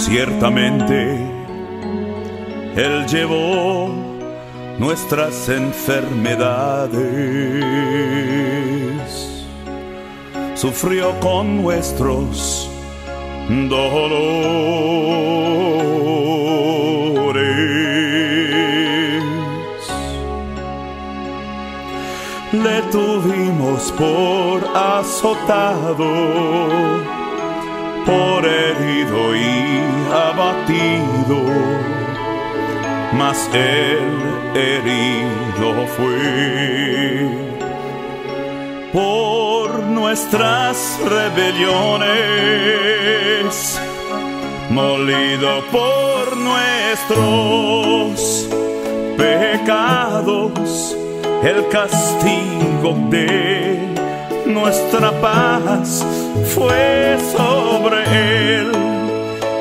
Ciertamente Él llevó nuestras enfermedades, sufrió con nuestros dolores. Le tuvimos por azotado, por herido y abatido, mas Él herido fue por nuestras rebeliones, molido por nuestros pecados. El castigo de nuestra paz fue sobre Él,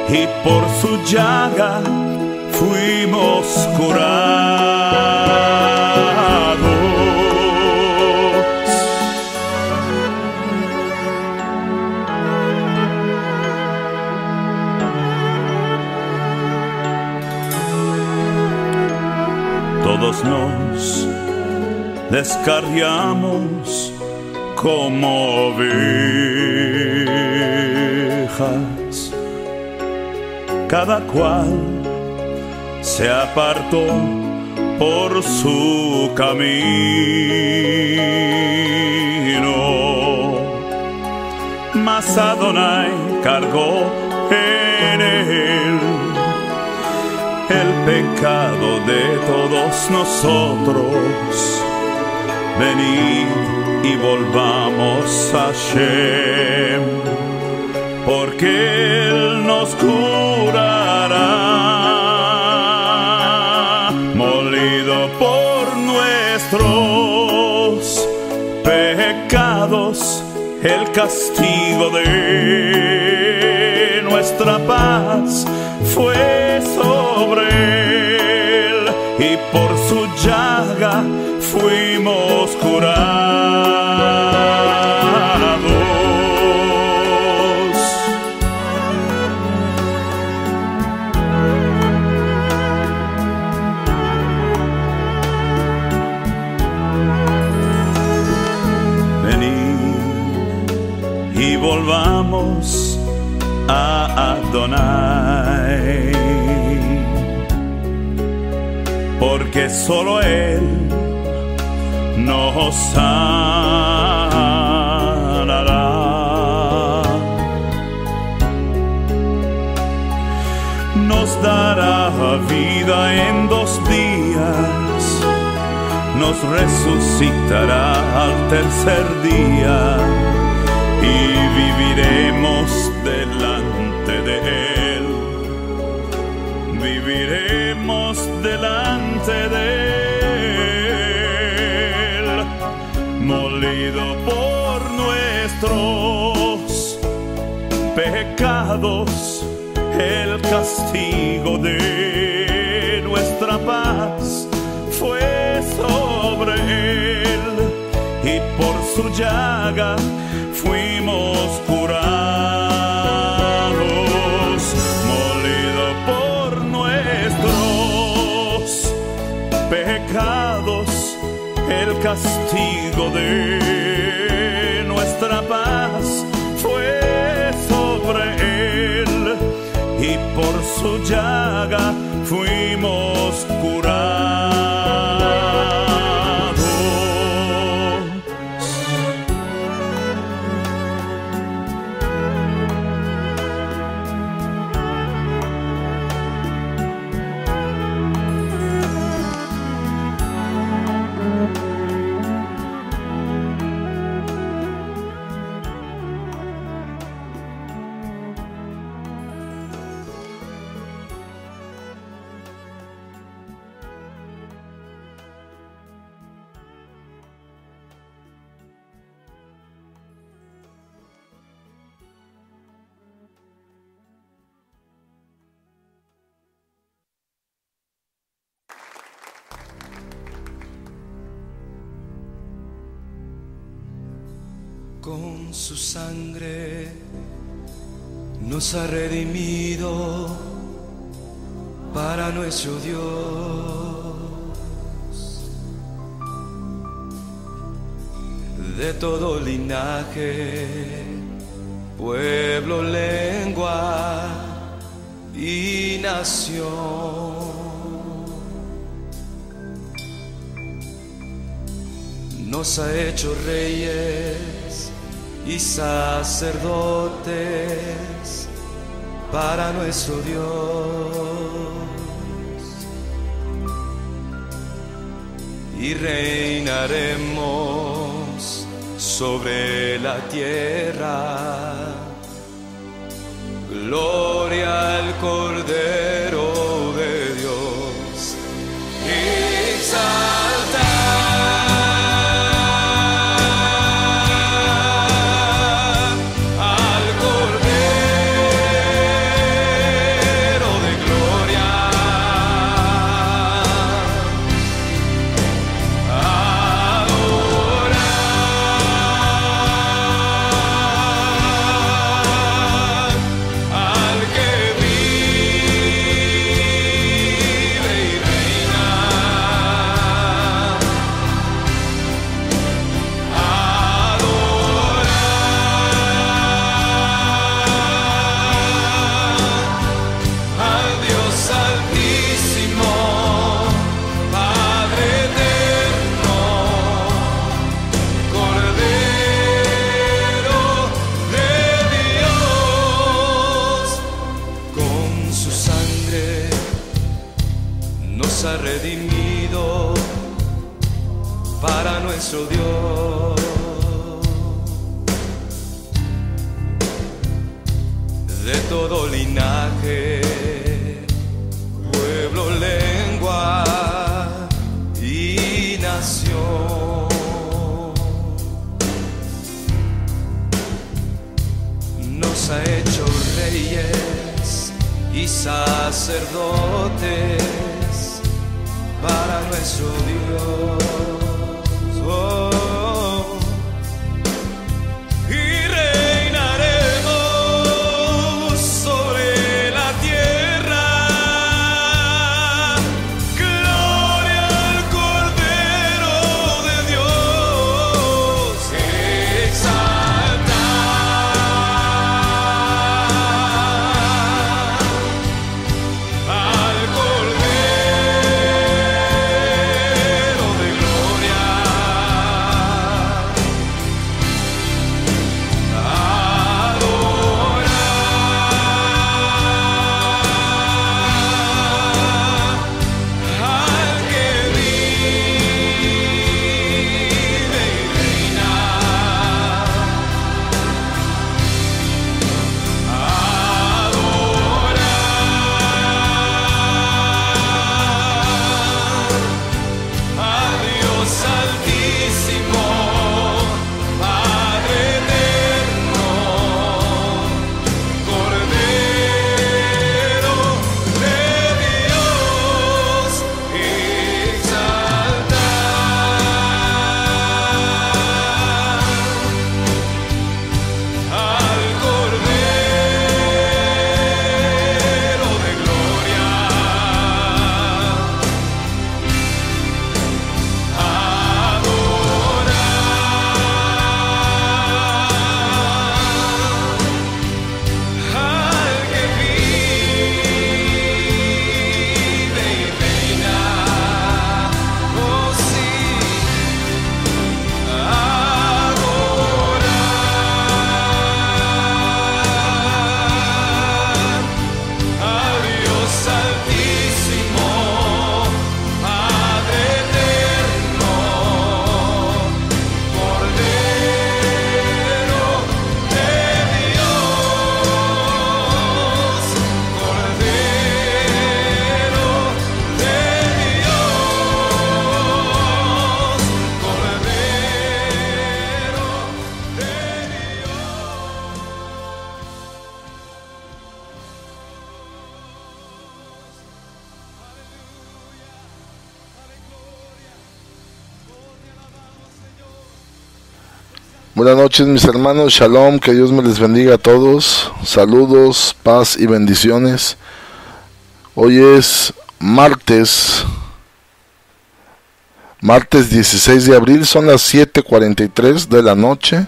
y por su llaga fuimos curados. Todos nos descarriamos como ovejas, cada cual se apartó por su camino, mas Adonai cargó en él el pecado de todos nosotros. Venid y volvamos a Shem, porque Él nos curará. Molido por nuestros pecados, el castigo de nuestra paz fue sobre Él, y por su llaga fuimos curados. Venid y volvamos a Adonai, porque solo Él nos sanará, nos dará vida en 2 días, nos resucitará al tercer día, y viviremos delante de Él, viviremos delante de Él. Molido por nuestros pecados, el castigo de nuestra paz fue sobre Él, y por su llaga fuimos curados. Molido por nuestros pecados, el castigo de nuestra paz fue sobre Él, y por su llaga fuimos curados. Con su sangre nos ha redimido para nuestro Dios, de todo linaje, pueblo, lengua y nación. Nos ha hecho reyes y sacerdotes para nuestro Dios, y reinaremos sobre la tierra. Gloria al Cordero de Dios. Exalta ha redimido para nuestro Dios, de todo linaje, pueblo, lengua y nación. Nos ha hecho reyes y sacerdotes para nuestro Dios. Oh, y reinaremos sobre la tierra. Gloria al Cordero de Dios. Exalta al Cordero de Gloria. Buenas noches mis hermanos, shalom, que Dios me les bendiga a todos, saludos, paz y bendiciones. Hoy es martes 16 de abril, son las 7:43 de la noche.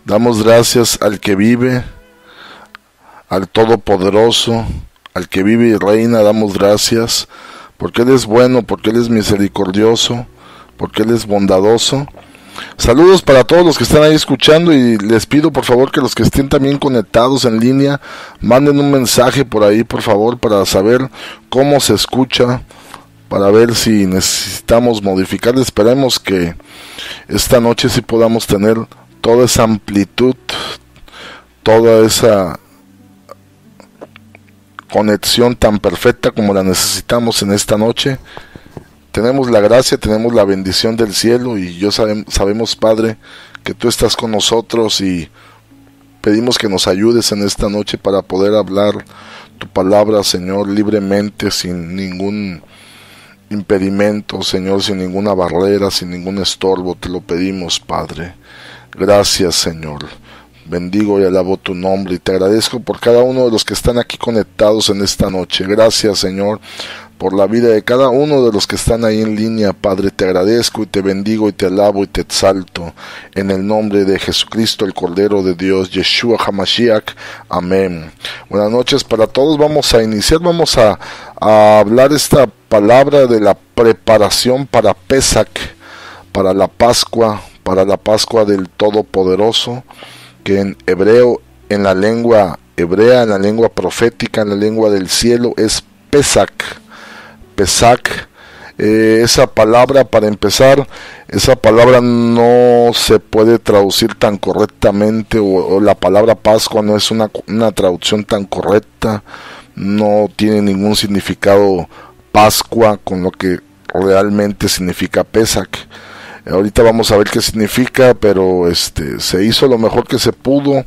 Damos gracias al que vive, al Todopoderoso, al que vive y reina. Damos gracias porque Él es bueno, porque Él es misericordioso, porque Él es bondadoso. Saludos para todos los que están ahí escuchando, y les pido por favor que los que estén también conectados en línea manden un mensaje por ahí, por favor, para saber cómo se escucha, para ver si necesitamos modificar. Esperemos que esta noche sí podamos tener toda esa amplitud, toda esa conexión tan perfecta como la necesitamos en esta noche. Tenemos la gracia, tenemos la bendición del cielo, y sabemos, Padre, que Tú estás con nosotros, y pedimos que nos ayudes en esta noche para poder hablar Tu palabra, Señor, libremente, sin ningún impedimento, Señor, sin ninguna barrera, sin ningún estorbo. Te lo pedimos, Padre. Gracias, Señor. Bendigo y alabo Tu nombre, y te agradezco por cada uno de los que están aquí conectados en esta noche. Gracias, Señor, por la vida de cada uno de los que están ahí en línea, Padre. Te agradezco y te bendigo y te alabo y te exalto en el nombre de Jesucristo, el Cordero de Dios, Yeshua HaMashiach. Amén. Buenas noches para todos. Vamos a iniciar, vamos a hablar esta palabra de la preparación para Pesach, para la Pascua del Todopoderoso, que en hebreo, en la lengua hebrea, en la lengua profética, en la lengua del cielo, es Pesach. Pesach, esa palabra, para empezar, esa palabra no se puede traducir tan correctamente, o la palabra Pascua no es una traducción tan correcta, no tiene ningún significado Pascua con lo que realmente significa Pesach. Ahorita vamos a ver qué significa, pero se hizo lo mejor que se pudo.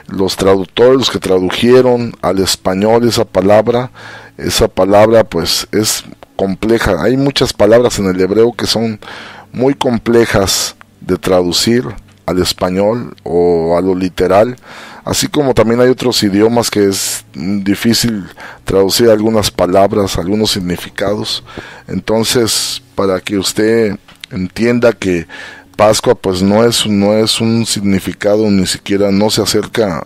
Los traductores, los que tradujeron al español esa palabra pues es compleja. Hay muchas palabras en el hebreo que son muy complejas de traducir al español o a lo literal, así como también hay otros idiomas que es difícil traducir algunas palabras, algunos significados. Entonces, para que usted entienda que Pascua pues no es un significado, ni siquiera no se acerca,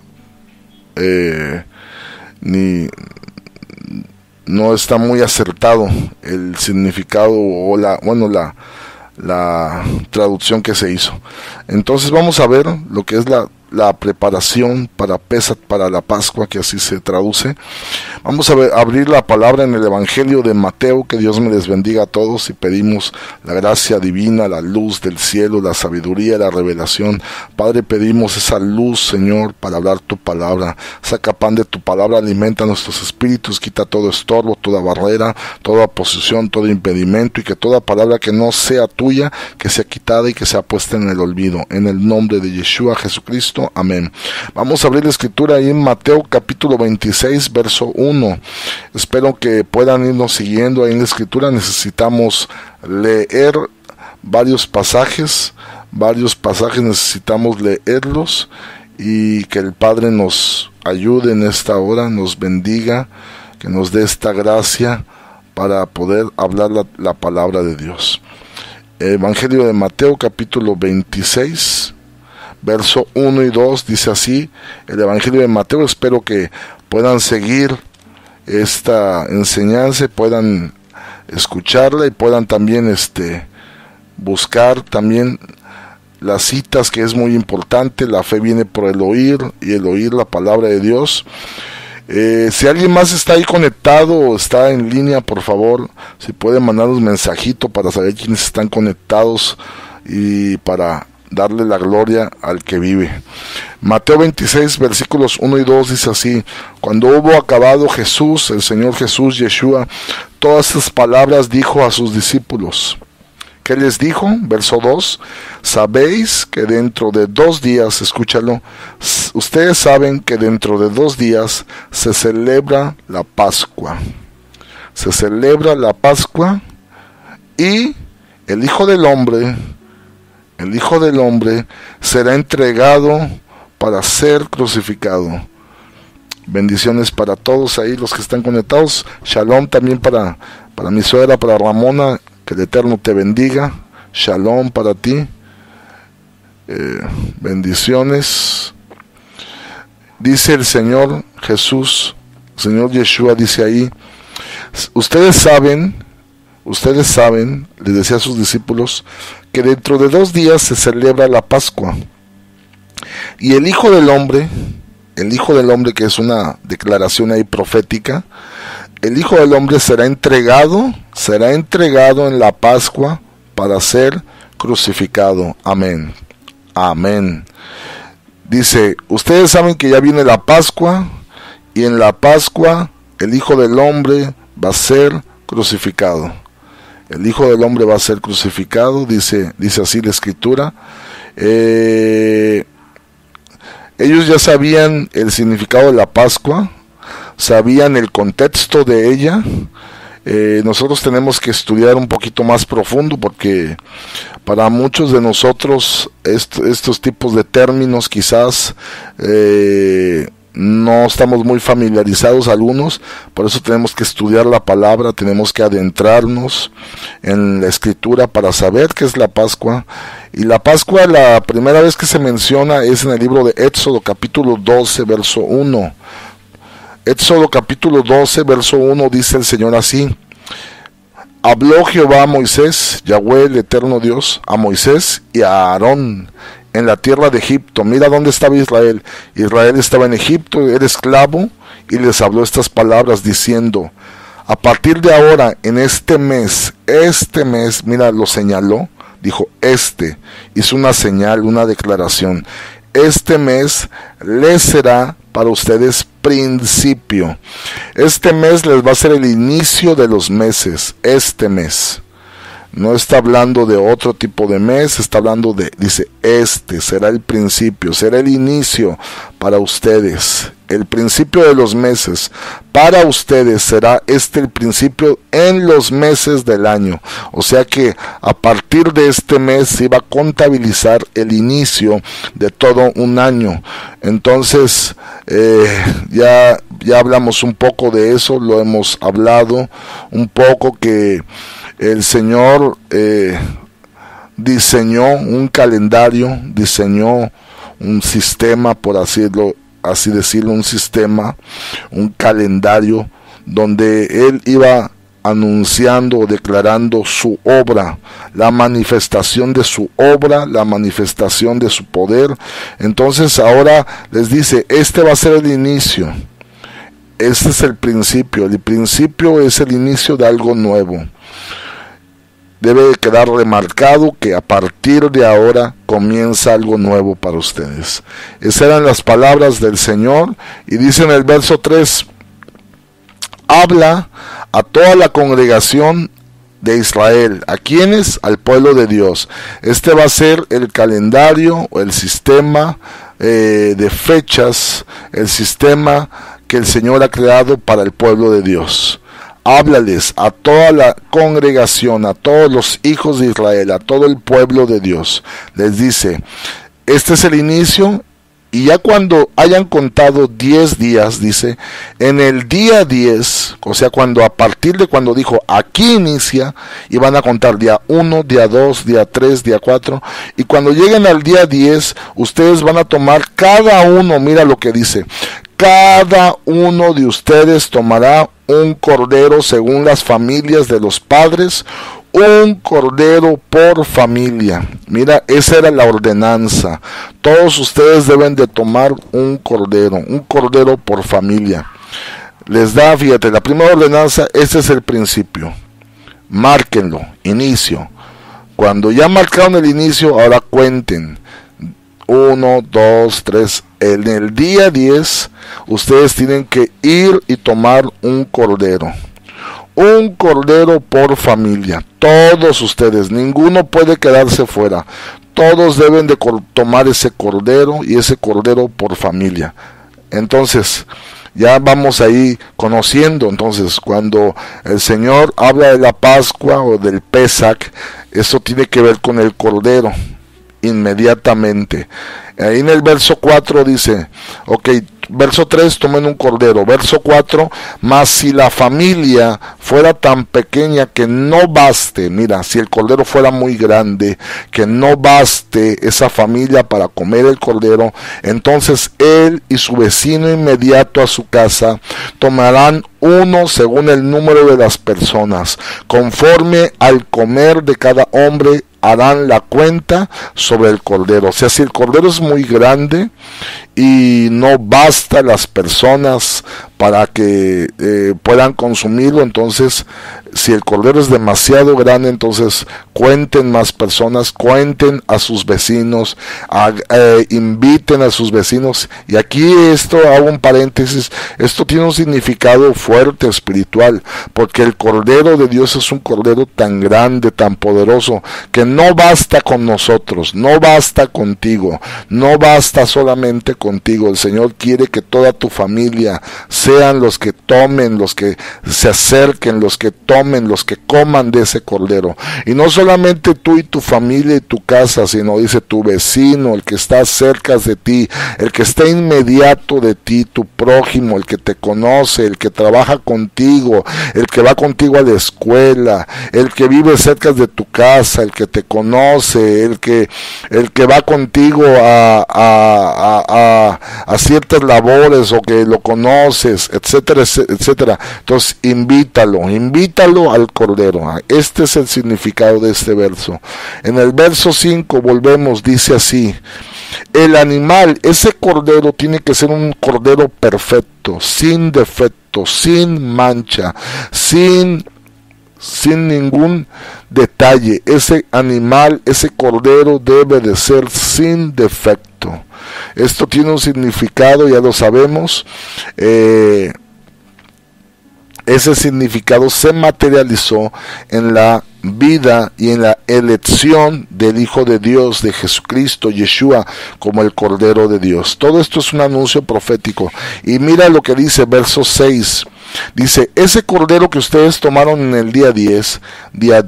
no está muy acertado el significado o la traducción que se hizo. Entonces vamos a ver lo que es la preparación para Pesach, para la Pascua, que así se traduce. Vamos a abrir la palabra en el Evangelio de Mateo. Que Dios me les bendiga a todos, y pedimos la gracia divina, la luz del cielo, la sabiduría, la revelación. Padre, pedimos esa luz, Señor, para hablar Tu palabra. Saca pan de Tu palabra, alimenta nuestros espíritus, quita todo estorbo, toda barrera, toda oposición, todo impedimento, y que toda palabra que no sea Tuya, que sea quitada y que sea puesta en el olvido. En el nombre de Yeshua Jesucristo. Amén. Vamos a abrir la escritura ahí en Mateo capítulo 26, verso 1. Espero que puedan irnos siguiendo ahí en la escritura. Necesitamos leer varios pasajes necesitamos leerlos, y que el Padre nos ayude en esta hora, nos bendiga, que nos dé esta gracia para poder hablar la palabra de Dios. Evangelio de Mateo capítulo 26, verso 1 y 2, dice así el Evangelio de Mateo. Espero que puedan seguir esta enseñanza, puedan escucharla, y puedan también buscar también las citas, que es muy importante. La fe viene por el oír, y el oír la palabra de Dios. Si alguien más está ahí conectado o está en línea, por favor, si puede mandar un mensajito para saber quiénes están conectados, y para darle la gloria al que vive. Mateo 26, versículos 1 y 2 dice así: Cuando hubo acabado Jesús, el Señor Jesús, Yeshua, todas estas palabras, dijo a sus discípulos. ¿Qué les dijo? Verso 2: Sabéis que dentro de 2 días, escúchalo, ustedes saben que dentro de 2 días se celebra la Pascua. Se celebra la Pascua, y el Hijo del Hombre el Hijo del Hombre será entregado para ser crucificado. Bendiciones para todos ahí los que están conectados. Shalom también para mi suegra, para Ramona, que el Eterno te bendiga. Shalom para ti. Bendiciones. Dice el Señor Jesús, Señor Yeshua dice ahí, ustedes saben, les decía a sus discípulos, que dentro de 2 días se celebra la Pascua. Y el Hijo del Hombre, que es una declaración ahí profética, el Hijo del Hombre será entregado en la Pascua para ser crucificado. Amén. Amén. Dice, ustedes saben que ya viene la Pascua, y en la Pascua el Hijo del Hombre va a ser crucificado. El Hijo del Hombre va a ser crucificado, dice así la Escritura. Ellos ya sabían el significado de la Pascua, sabían el contexto de ella. Nosotros tenemos que estudiar un poquito más profundo, porque para muchos de nosotros estos tipos de términos quizás no estamos muy familiarizados algunos. Por eso tenemos que estudiar la palabra, tenemos que adentrarnos en la Escritura para saber qué es la Pascua. Y la Pascua, la primera vez que se menciona es en el libro de Éxodo capítulo 12 verso 1. Éxodo capítulo 12 verso 1 dice el Señor así: habló Jehová a Moisés, Yahweh el eterno Dios, a Moisés y a Aarón en la tierra de Egipto. Mira dónde estaba Israel. Israel estaba en Egipto, era esclavo, y les habló estas palabras diciendo: a partir de ahora, en este mes, mira, lo señaló, dijo hizo una señal, una declaración. Este mes les será para ustedes principio. Este mes les va a ser el inicio de los meses. Este mes. No está hablando de otro tipo de mes, está hablando dice, será el principio, será el inicio para ustedes. El principio de los meses para ustedes será el principio en los meses del año. O sea que a partir de este mes se iba a contabilizar el inicio de todo un año. Entonces ya hablamos un poco de eso, lo hemos hablado un poco, que el Señor diseñó un calendario, diseñó un sistema, por así decirlo, un calendario donde Él iba anunciando, declarando su obra, la manifestación de su obra, la manifestación de su poder. Entonces ahora les dice, va a ser el inicio, este es el principio es el inicio de algo nuevo. Debe quedar remarcado que a partir de ahora comienza algo nuevo para ustedes. Esas eran las palabras del Señor. Y dice en el verso 3, habla a toda la congregación de Israel. ¿A quiénes? Al pueblo de Dios. Este va a ser el calendario o el sistema de fechas, el sistema que el Señor ha creado para el pueblo de Dios. Háblales a toda la congregación, a todos los hijos de Israel, a todo el pueblo de Dios. Les dice, este es el inicio, y ya cuando hayan contado 10 días, dice, en el día 10, o sea, a partir de cuando dijo, aquí inicia, y van a contar día 1, día 2, día 3, día 4, y cuando lleguen al día 10, ustedes van a tomar cada uno, mira lo que dice, cada uno de ustedes tomará un cordero según las familias de los padres, un cordero por familia. Mira, esa era la ordenanza. Todos ustedes deben de tomar un cordero por familia. Les da, fíjate, la primera ordenanza, este es el principio. Márquenlo, inicio. Cuando ya marcaron el inicio, ahora cuenten. 1, 2, 3. En el día 10, ustedes tienen que ir y tomar un cordero. Un cordero por familia. Todos ustedes, ninguno puede quedarse fuera. Todos deben de tomar ese cordero, y ese cordero por familia. Entonces, ya vamos ahí conociendo. Entonces, cuando el Señor habla de la Pascua o del Pesach, eso tiene que ver con el cordero. inmediatamente. Ahí en el verso 4 dice, ok, verso 3, tomen un cordero. Verso 4, mas si la familia fuera tan pequeña que no baste, mira, si el cordero fuera muy grande, que no baste esa familia para comer el cordero, entonces él y su vecino inmediato a su casa tomarán uno según el número de las personas, conforme al comer de cada hombre harán la cuenta sobre el cordero. O sea, si el cordero es muy grande y no basta las personas para que puedan consumirlo, entonces si el cordero es demasiado grande, entonces cuenten más personas, cuenten a sus vecinos, inviten a sus vecinos. Y aquí esto, hago un paréntesis, esto tiene un significado fuerte espiritual, porque el cordero de Dios es un cordero tan grande, tan poderoso, que no basta con nosotros, no basta contigo, no basta solamente contigo. El Señor quiere que toda tu familia sean los que tomen, los que se acerquen, los que tomen, los que coman de ese cordero. Y no solamente tú y tu familia y tu casa, sino dice tu vecino, el que está cerca de ti, el que está inmediato de ti, tu prójimo, el que te conoce, el que trabaja contigo, el que va contigo a la escuela, el que vive cerca de tu casa, el que te conoce, el que va contigo a ciertas labores o que lo conoces, etcétera, etcétera. Entonces invítalo al cordero. Este es el significado de este verso. En el verso 5 volvemos, dice así: el animal, ese cordero tiene que ser un cordero perfecto, sin defecto, sin mancha, sin ningún detalle. Ese animal, ese cordero debe de ser sin defecto. Esto tiene un significado, ya lo sabemos. Ese significado se materializó en la vida y en la elección del Hijo de Dios, de Jesucristo, Yeshua, como el Cordero de Dios. Todo esto es un anuncio profético. Y mira lo que dice verso 6. Dice, ese cordero que ustedes tomaron en el día 10, día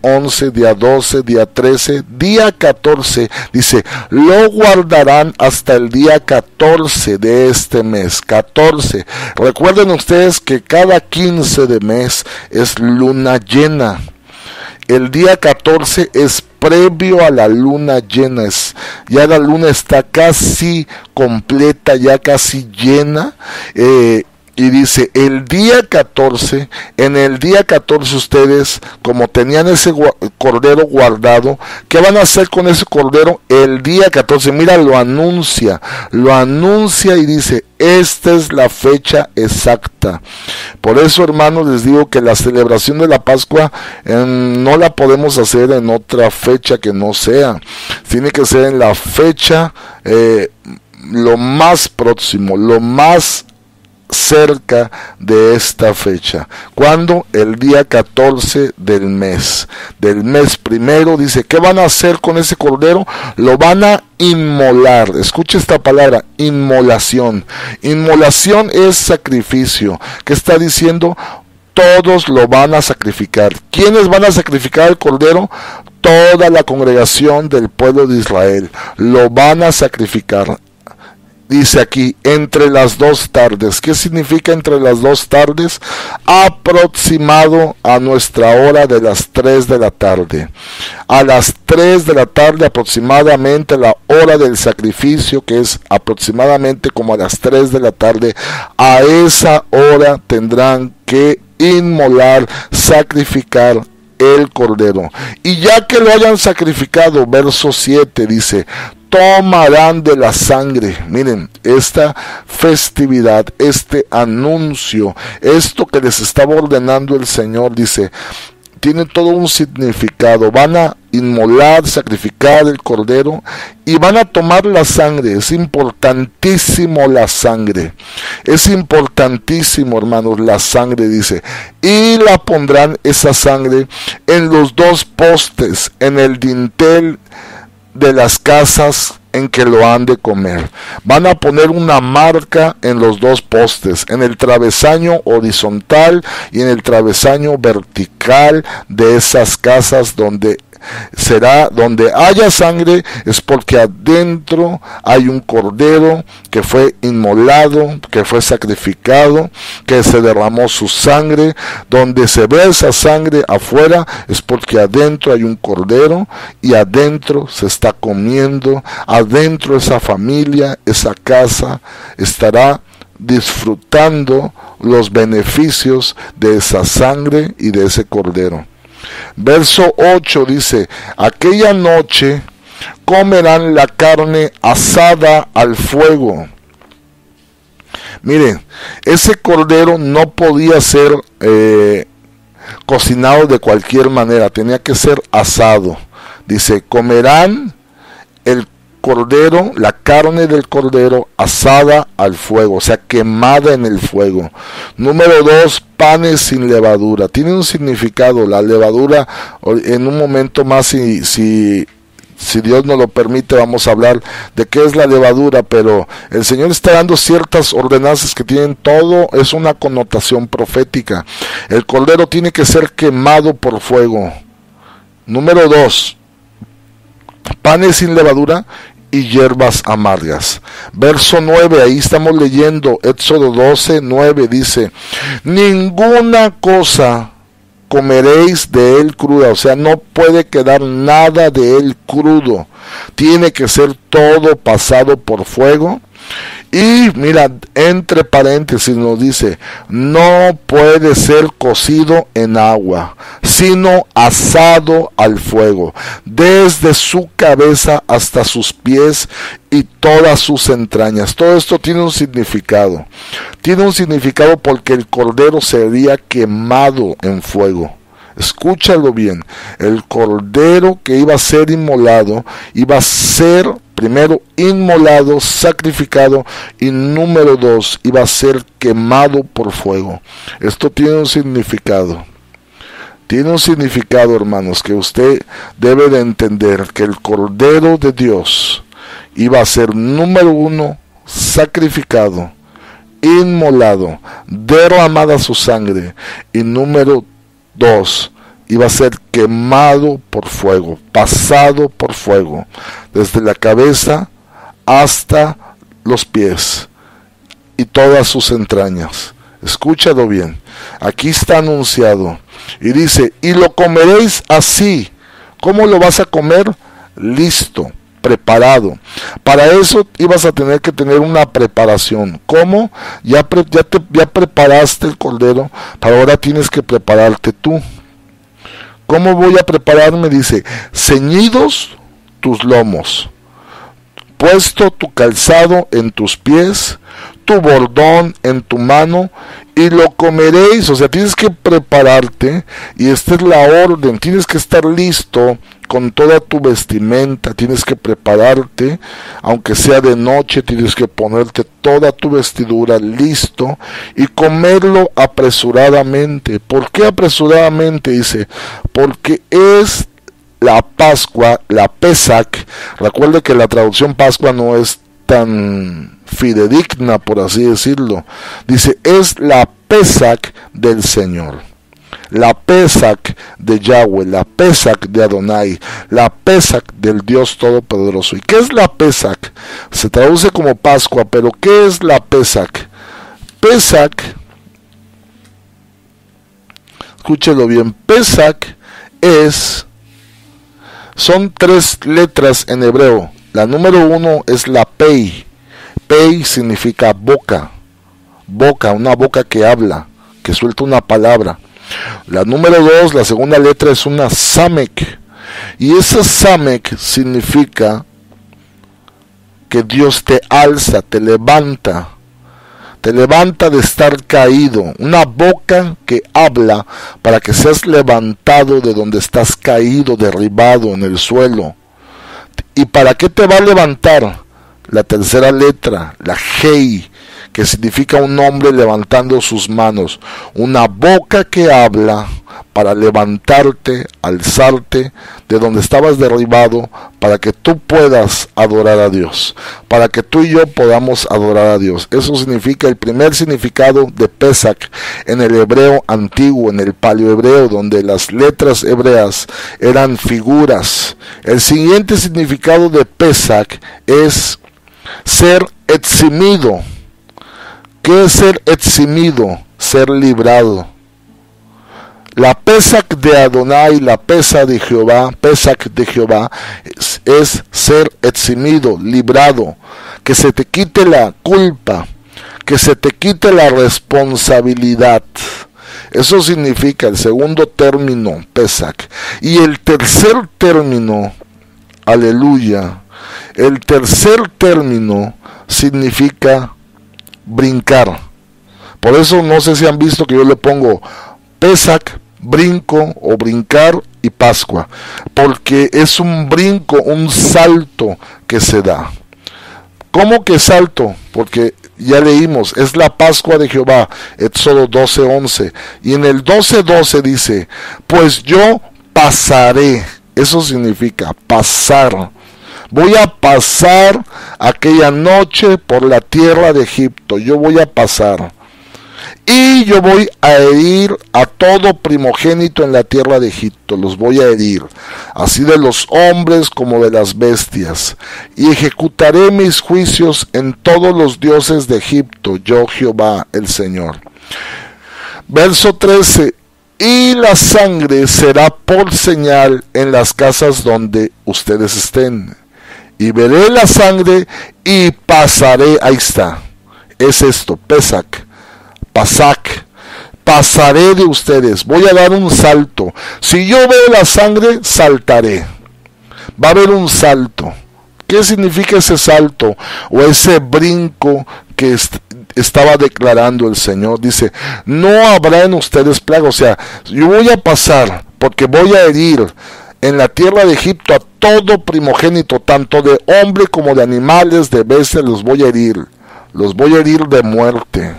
11, día 12, día 13, día 14, dice, lo guardarán hasta el día 14 de este mes. 14. Recuerden ustedes que cada 15 de mes es luna llena. El día 14 es previo a la luna llena, ya la luna está casi completa, ya casi llena. Y dice, el día 14, en el día 14 ustedes, como tenían ese cordero guardado, ¿qué van a hacer con ese cordero el día 14? Mira, lo anuncia y dice, esta es la fecha exacta. Por eso, hermanos, les digo que la celebración de la Pascua no la podemos hacer en otra fecha que no sea. Tiene que ser en la fecha, lo más próximo, lo más cerca de esta fecha. ¿Cuándo? El día 14 del mes primero. Dice, ¿qué van a hacer con ese cordero? Lo van a inmolar. Escucha esta palabra, inmolación. Inmolación es sacrificio. ¿Qué está diciendo? Todos lo van a sacrificar. ¿Quiénes van a sacrificar el cordero? Toda la congregación del pueblo de Israel lo van a sacrificar. Dice aquí, entre las 2 tardes. ¿Qué significa entre las 2 tardes? Aproximado a nuestra hora de las 3 de la tarde. A las 3 de la tarde aproximadamente, la hora del sacrificio, que es aproximadamente como a las 3 de la tarde, a esa hora tendrán que inmolar, sacrificar el cordero. Y ya que lo hayan sacrificado, verso 7 dice, tomarán de la sangre. Miren, esta festividad, este anuncio, esto que les estaba ordenando el Señor, dice, tiene todo un significado. Van a inmolar, sacrificar el cordero y van a tomar la sangre. Es importantísimo la sangre. Es importantísimo, hermanos, la sangre, dice. Y la pondrán, esa sangre, en los 2 postes, en el dintel de las casas en que lo han de comer. Van a poner una marca en los 2 postes, en el travesaño horizontal y en el travesaño vertical de esas casas donde será donde haya sangre, es porque adentro hay un cordero que fue inmolado, que fue sacrificado, que se derramó su sangre. Donde se ve esa sangre afuera, es porque adentro hay un cordero, y adentro se está comiendo, adentro esa familia, esa casa estará disfrutando los beneficios de esa sangre y de ese cordero. Verso 8 dice: aquella noche comerán la carne asada al fuego. Miren, ese cordero no podía ser cocinado de cualquier manera, tenía que ser asado. Dice: comerán el cordero, la carne del cordero asada al fuego, o sea, quemada en el fuego. Número 2, panes sin levadura. Tiene un significado la levadura. En un momento más, si Dios nos lo permite, vamos a hablar de qué es la levadura, pero el Señor está dando ciertas ordenanzas que tienen todo, es una connotación profética. El cordero tiene que ser quemado por fuego. Número 2, panes sin levadura y hierbas amargas. Verso 9, ahí estamos leyendo Éxodo 12, 9, dice: ninguna cosa comeréis de él cruda, o sea, no puede quedar nada de él crudo, tiene que ser todo pasado por fuego. Y mira, entre paréntesis nos dice: no puede ser cocido en agua, sino asado al fuego, desde su cabeza hasta sus pies y todas sus entrañas. Todo esto tiene un significado. Tiene un significado porque el cordero sería quemado en fuego. Escúchalo bien, el cordero que iba a ser inmolado, iba a ser primero inmolado, sacrificado, y número 2, iba a ser quemado por fuego. Esto tiene un significado. Tiene un significado, hermanos, que usted debe de entender, que el cordero de Dios iba a ser número 1, sacrificado, inmolado, derramada su sangre, y número 2, iba a ser quemado por fuego, pasado por fuego, desde la cabeza hasta los pies y todas sus entrañas. Escúchalo bien, aquí está anunciado, y dice: y lo comeréis así. ¿Cómo lo vas a comer? Listo, preparado. Para eso ibas a tener que tener una preparación. ¿Cómo? Ya preparaste el cordero, pero ahora tienes que prepararte tú. ¿Cómo voy a prepararme? Dice: ceñidos tus lomos, puesto tu calzado en tus pies, tu bordón en tu mano, y lo comeréis. O sea, tienes que prepararte, y esta es la orden. Tienes que estar listo con toda tu vestimenta, tienes que prepararte, aunque sea de noche, tienes que ponerte toda tu vestidura listo y comerlo apresuradamente. ¿Por qué apresuradamente? Dice: porque es la Pascua, la Pesach. Recuerde que la traducción Pascua no es tan fidedigna, por así decirlo. Dice: es la Pesach del Señor, la Pesach de Yahweh, la Pesach de Adonai, la Pesach del Dios Todopoderoso. ¿Y qué es la Pesach? Se traduce como Pascua, pero ¿qué es la Pesach? Pesach, escúchelo bien, Pesach son 3 letras en hebreo. La número 1 es la Pei. Pei significa boca, una boca que habla, que suelta una palabra. La número 2, la segunda letra, es una Samek, y esa Samek significa que Dios te alza, te levanta de estar caído, una boca que habla para que seas levantado de donde estás caído, derribado en el suelo. ¿Y para qué te va a levantar? La tercera letra, la Hei, que significa un hombre levantando sus manos, una boca que habla para levantarte, alzarte de donde estabas derribado, para que tú puedas adorar a Dios, para que tú y yo podamos adorar a Dios. Eso significa el primer significado de Pesach en el hebreo antiguo, en el paleohebreo, donde las letras hebreas eran figuras. El siguiente significado de Pesach es ser eximido. ¿Qué es ser eximido? Ser librado. La Pesach de Adonai, la Pesach de Jehová, es ser eximido, librado, que se te quite la culpa, que se te quite la responsabilidad. Eso significa el segundo término, Pesach. Y el tercer término, aleluya, el tercer término significa brincar. Por eso no sé si han visto que yo le pongo Pesach, brinco o brincar y Pascua, porque es un brinco, un salto que se da. ¿Cómo que salto? Porque ya leímos, es la Pascua de Jehová, Éxodo 12:11, y en el 12:12 dice, pues yo pasaré. Eso significa pasar. Voy a pasar aquella noche por la tierra de Egipto. Yo voy a pasar. Y yo voy a herir a todo primogénito en la tierra de Egipto. Los voy a herir, así de los hombres como de las bestias. Y ejecutaré mis juicios en todos los dioses de Egipto. Yo Jehová el Señor. Verso 13. Y la sangre será por señal en las casas donde ustedes estén. Y veré la sangre y pasaré. Ahí está. Es esto, Pesach. Pasaré de ustedes, voy a dar un salto. Si yo veo la sangre, saltaré. Va a haber un salto. ¿Qué significa ese salto o ese brinco que estaba declarando el Señor? Dice, no habrá en ustedes plaga. O sea, yo voy a pasar porque voy a herir en la tierra de Egipto a todo primogénito, tanto de hombre como de animales, de bestias, los voy a herir de muerte.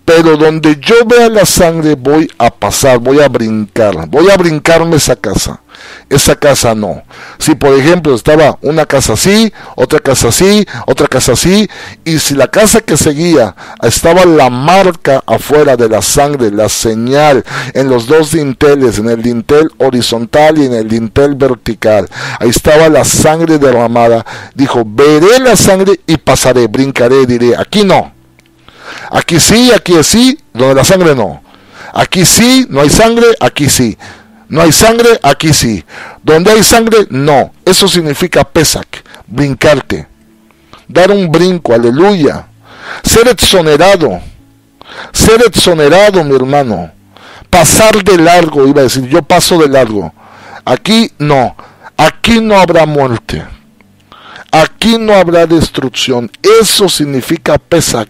Pero donde yo vea la sangre voy a pasar, voy a brincarme esa casa no. Si por ejemplo estaba una casa así, otra casa así, otra casa así, y si la casa que seguía estaba la marca afuera de la sangre, la señal en los dos dinteles, en el dintel horizontal y en el dintel vertical, ahí estaba la sangre derramada, dijo, veré la sangre y pasaré, brincaré, diré, aquí no. Aquí sí, aquí sí, donde la sangre no. Aquí sí, no hay sangre, aquí sí. No hay sangre, aquí sí. Donde hay sangre, no. Eso significa Pesach, brincarte. Dar un brinco, aleluya. Ser exonerado, mi hermano. Pasar de largo, iba a decir, yo paso de largo. Aquí no habrá muerte. Aquí no habrá destrucción. Eso significa Pesach.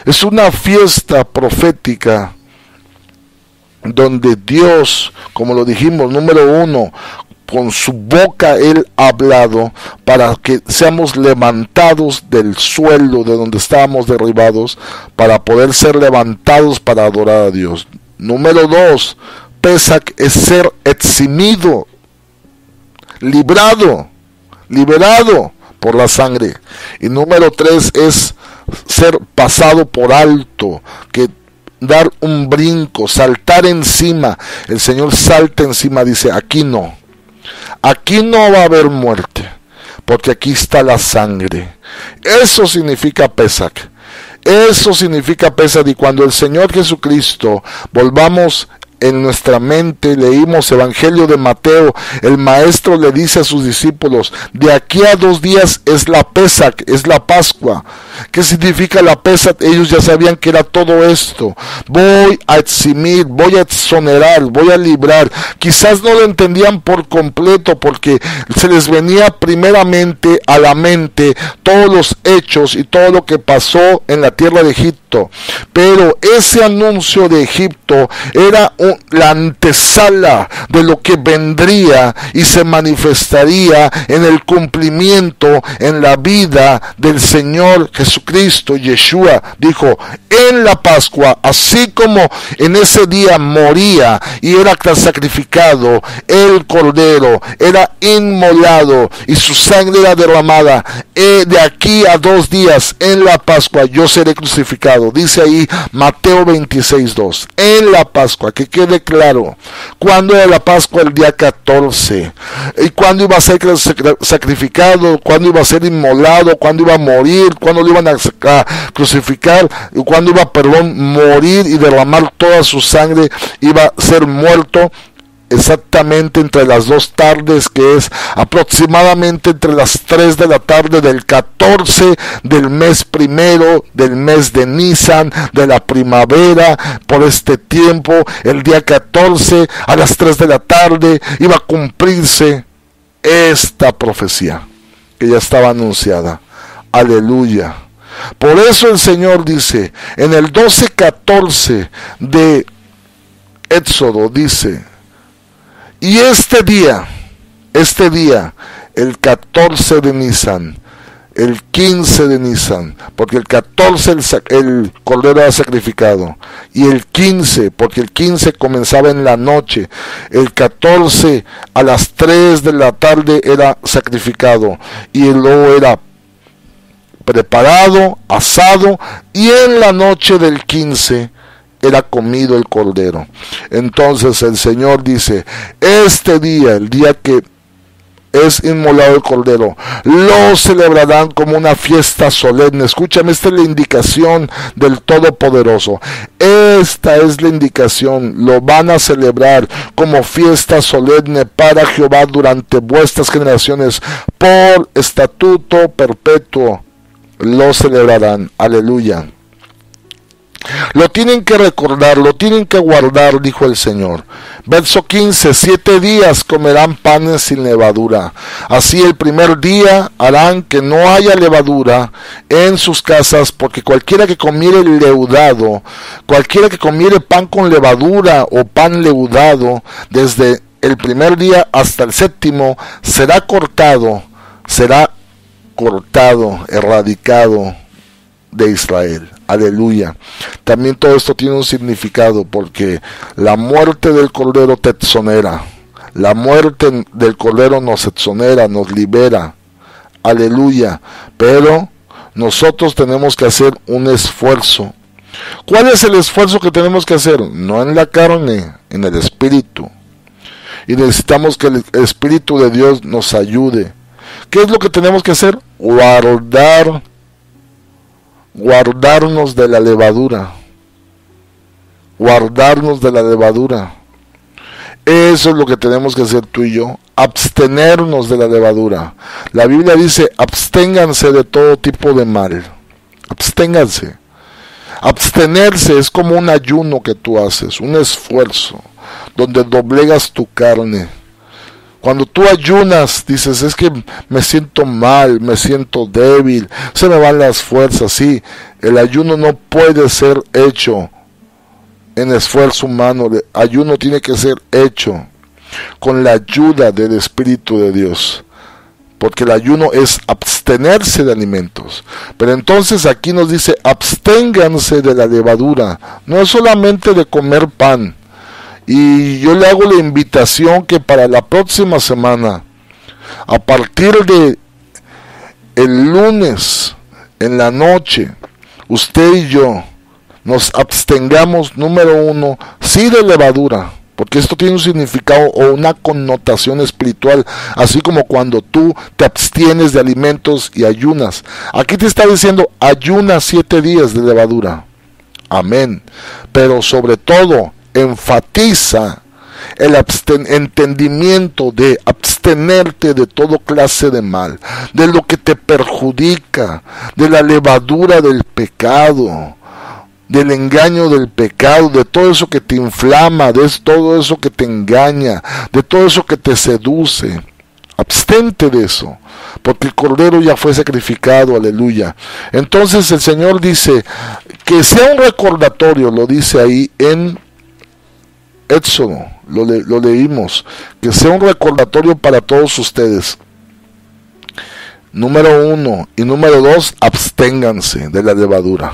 Es una fiesta profética donde Dios, como lo dijimos, número uno, con su boca Él ha hablado para que seamos levantados del suelo de donde estábamos derribados, para poder ser levantados para adorar a Dios. Número dos, Pesach es ser eximido, liberado por la sangre. Y número tres es ser pasado por alto, que dar un brinco, saltar encima. El Señor salta encima, dice, aquí no va a haber muerte, porque aquí está la sangre. Eso significa Pesach. Y cuando el Señor Jesucristo, volvamos en nuestra mente, leímos Evangelio de Mateo, el maestro le dice a sus discípulos, de aquí a 2 días es la Pesach, es la Pascua. ¿Qué significa la Pesach? Ellos ya sabían que era todo esto. Voy a eximir, voy a exonerar, voy a librar. Quizás no lo entendían por completo porque se les venía primeramente a la mente todos los hechos y todo lo que pasó en la tierra de Egipto. Pero ese anuncio de Egipto era la antesala de lo que vendría y se manifestaría en el cumplimiento en la vida del Señor Jesucristo. Yeshua dijo, en la Pascua, así como en ese día moría y era sacrificado el cordero, era inmolado y su sangre era derramada, de aquí a 2 días en la Pascua yo seré crucificado. Dice ahí Mateo 26:2, en la Pascua, que quede claro. ¿Cuándo era la Pascua? El día 14. ¿Y cuándo iba a ser sacrificado? ¿Cuándo iba a ser inmolado? ¿Cuándo iba a morir? ¿Cuándo lo iban a crucificar? ¿Cuándo iba a, morir y derramar toda su sangre? Iba a ser muerto exactamente entre las 2 tardes, que es aproximadamente entre las 3 de la tarde del 14 del mes primero, del mes de Nisan, de la primavera. Por este tiempo, el día 14 a las 3 de la tarde iba a cumplirse esta profecía que ya estaba anunciada. Aleluya. Por eso el Señor dice en el 12:14 de Éxodo, dice: y este día, el 14 de Nisan, el 15 de Nisan, porque el 14 el cordero era sacrificado, y el 15, porque el 15 comenzaba en la noche, el 14 a las 3 de la tarde era sacrificado, y luego era preparado, asado, y en la noche del 15 era comido el cordero. Entonces el Señor dice, este día, el día que es inmolado el cordero, lo celebrarán como una fiesta solemne. Escúchame, esta es la indicación del Todopoderoso. Esta es la indicación. Lo van a celebrar como fiesta solemne para Jehová durante vuestras generaciones. Por estatuto perpetuo lo celebrarán. Aleluya. Lo tienen que recordar, lo tienen que guardar, dijo el Señor. Verso 15, 7 días comerán panes sin levadura. Así el primer día harán que no haya levadura en sus casas, porque cualquiera que comiere leudado, cualquiera que comiere pan con levadura o pan leudado, desde el primer día hasta el 7º, será cortado, erradicado de Israel. Aleluya. También todo esto tiene un significado, porque la muerte del cordero te exonera. La muerte del cordero nos exonera, nos libera. Aleluya. Pero nosotros tenemos que hacer un esfuerzo. ¿Cuál es el esfuerzo que tenemos que hacer? No en la carne, en el espíritu. Y necesitamos que el Espíritu de Dios nos ayude. ¿Qué es lo que tenemos que hacer? Guardarnos de la levadura. Guardarnos de la levadura. Eso es lo que tenemos que hacer tú y yo. Abstenernos de la levadura. La Biblia dice, absténganse de todo tipo de mal. Absténganse. Abstenerse es como un ayuno que tú haces, un esfuerzo, donde doblegas tu carne. Cuando tú ayunas, dices, es que me siento mal, me siento débil, se me van las fuerzas. Sí, el ayuno no puede ser hecho en esfuerzo humano. El ayuno tiene que ser hecho con la ayuda del Espíritu de Dios, porque el ayuno es abstenerse de alimentos. Pero entonces aquí nos dice, absténganse de la levadura. No es solamente de comer pan. Y yo le hago la invitación que para la próxima semana, a partir de el lunes en la noche, usted y yo nos abstengamos, número 1, sí de levadura, porque esto tiene un significado o una connotación espiritual, así como cuando tú te abstienes de alimentos y ayunas. Aquí te está diciendo, ayuna 7 días de levadura. Amén. Pero sobre todo, enfatiza el entendimiento de abstenerte de toda clase de mal, de lo que te perjudica, de la levadura del pecado, del engaño del pecado, de todo eso que te inflama, de todo eso que te engaña, de todo eso que te seduce. Abstente de eso, porque el cordero ya fue sacrificado. Aleluya. Entonces el Señor dice que sea un recordatorio, lo dice ahí en Éxodo, lo leímos, que sea un recordatorio para todos ustedes. Número 1 y número 2, absténganse de la levadura.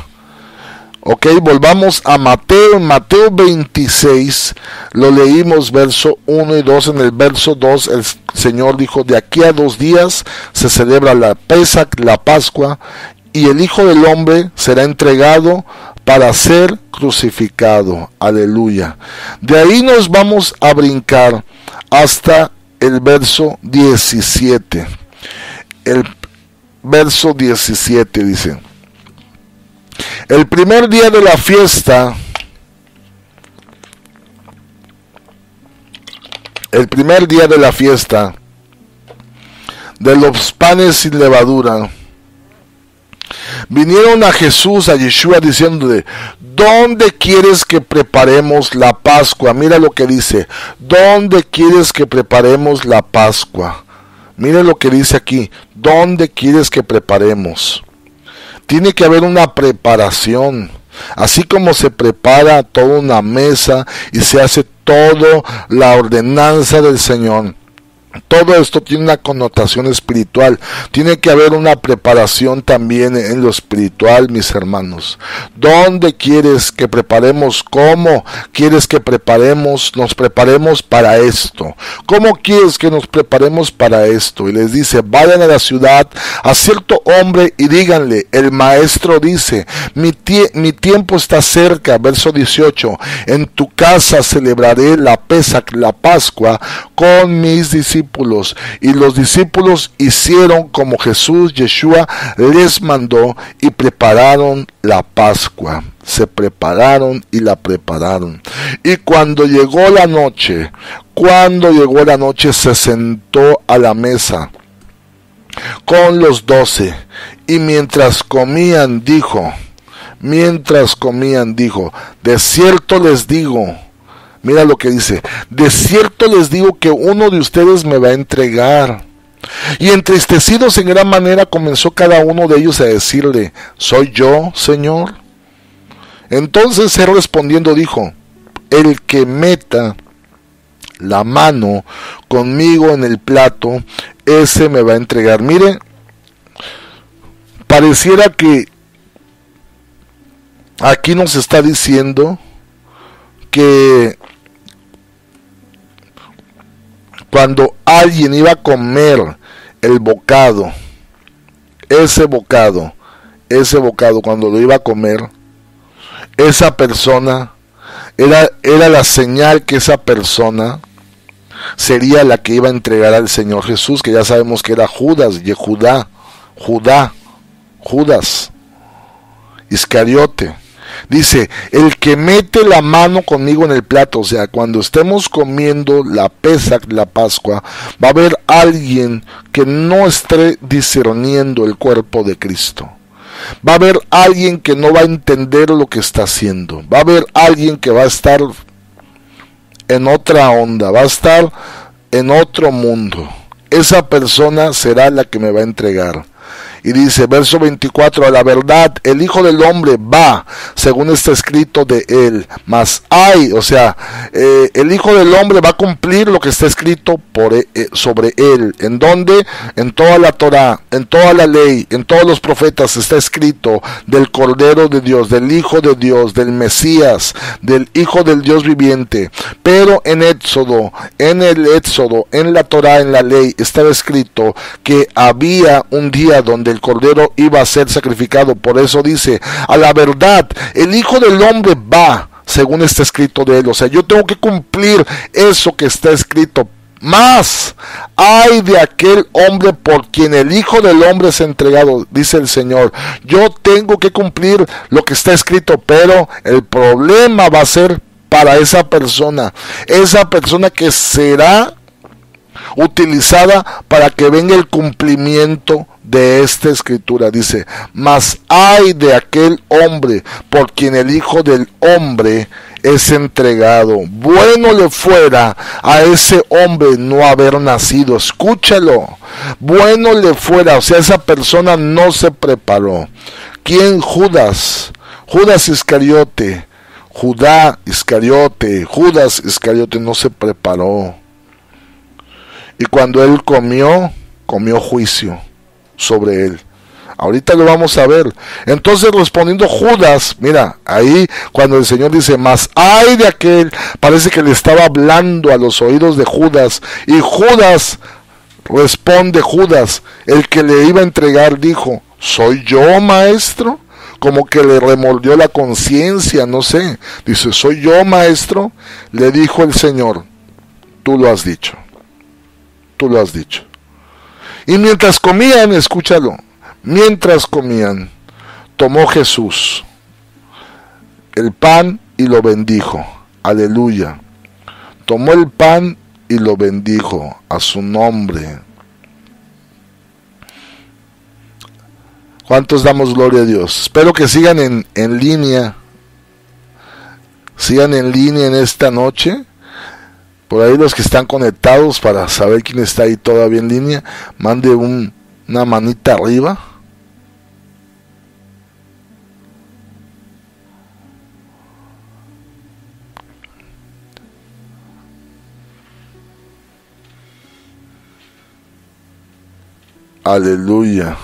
Ok, volvamos a Mateo. En Mateo 26 lo leímos, verso 1 y 2. En el verso 2 el Señor dijo: de aquí a 2 días se celebra la Pesach, la Pascua, y el Hijo del Hombre será entregado para ser crucificado. Aleluya. De ahí nos vamos a brincar hasta el verso 17. El verso 17 dice: el primer día de la fiesta, de los panes sin levadura, vinieron a Jesús, a Yeshua, diciéndole: ¿dónde quieres que preparemos la Pascua? Mira lo que dice: ¿dónde quieres que preparemos la Pascua? Mira lo que dice aquí: ¿dónde quieres que preparemos? Tiene que haber una preparación, así como se prepara toda una mesa y se hace toda la ordenanza del Señor. Todo esto tiene una connotación espiritual. Tiene que haber una preparación también en lo espiritual, mis hermanos. ¿Dónde quieres que preparemos? ¿Cómo quieres que nos preparemos para esto? ¿Cómo quieres que nos preparemos para esto? Y les dice: vayan a la ciudad a cierto hombre y díganle: el maestro dice, mi tiempo está cerca. Verso 18: en tu casa celebraré la Pesach, la Pascua, con mis discípulos. Y los discípulos hicieron como Jesús, Yeshua, les mandó y prepararon la Pascua. Se prepararon y la prepararon. Y cuando llegó la noche, se sentó a la mesa con los 12. Y mientras comían dijo: de cierto les digo. Mira lo que dice: de cierto les digo que uno de ustedes me va a entregar. Y entristecidos en gran manera comenzó cada uno de ellos a decirle: ¿soy yo, Señor? Entonces él respondiendo dijo: el que meta la mano conmigo en el plato, ese me va a entregar. Mire, pareciera que aquí nos está diciendo que cuando alguien iba a comer el bocado, ese bocado, cuando lo iba a comer, esa persona, era la señal que esa persona sería la que iba a entregar al Señor Jesús, que ya sabemos que era Judas, Judas Iscariote. Dice: el que mete la mano conmigo en el plato. O sea, cuando estemos comiendo la Pesach, la Pascua, va a haber alguien que no esté discerniendo el cuerpo de Cristo. Va a haber alguien que no va a entender lo que está haciendo. Va a haber alguien que va a estar en otra onda, va a estar en otro mundo. Esa persona será la que me va a entregar. Y dice, verso 24: a la verdad, el Hijo del Hombre va, según está escrito de él. Mas hay, o sea, el Hijo del Hombre va a cumplir lo que está escrito sobre él. ¿En dónde? En toda la Torá, en toda la ley, en todos los profetas está escrito del Cordero de Dios, del Hijo de Dios, del Mesías, del Hijo del Dios viviente. Pero en el Éxodo, en la Torá, en la ley, estaba escrito que había un día donde el Cordero iba a ser sacrificado. Por eso dice: a la verdad, el Hijo del Hombre va, según está escrito de él. O sea, yo tengo que cumplir eso que está escrito. Más hay de aquel hombre por quien el Hijo del Hombre es entregado, dice el Señor. Yo tengo que cumplir lo que está escrito, pero el problema va a ser para esa persona que será utilizada para que venga el cumplimiento de esta escritura. Dice: mas hay de aquel hombre por quien el Hijo del Hombre es entregado. Bueno le fuera a ese hombre no haber nacido. Escúchalo. Bueno le fuera, o sea, esa persona no se preparó. ¿Quién? Judas Iscariote. Judas Iscariote no se preparó. Y cuando él comió juicio sobre él. Ahorita lo vamos a ver. Entonces respondiendo Judas, mira, ahí cuando el Señor dice, mas ay de aquel, parece que le estaba hablando a los oídos de Judas. Y Judas responde, el que le iba a entregar, dijo, ¿soy yo, maestro? Como que le remordió la conciencia, no sé. Dice, ¿soy yo, maestro? Le dijo el Señor, tú lo has dicho. Tú lo has dicho. Y mientras comían, escúchalo, mientras comían, tomó Jesús el pan y lo bendijo. Aleluya. Tomó el pan y lo bendijo a su nombre. ¿Cuántos damos gloria a Dios? Espero que sigan en línea. Sigan en línea en esta noche. Por ahí los que están conectados, para saber quién está ahí todavía en línea, mande una manita arriba. Aleluya.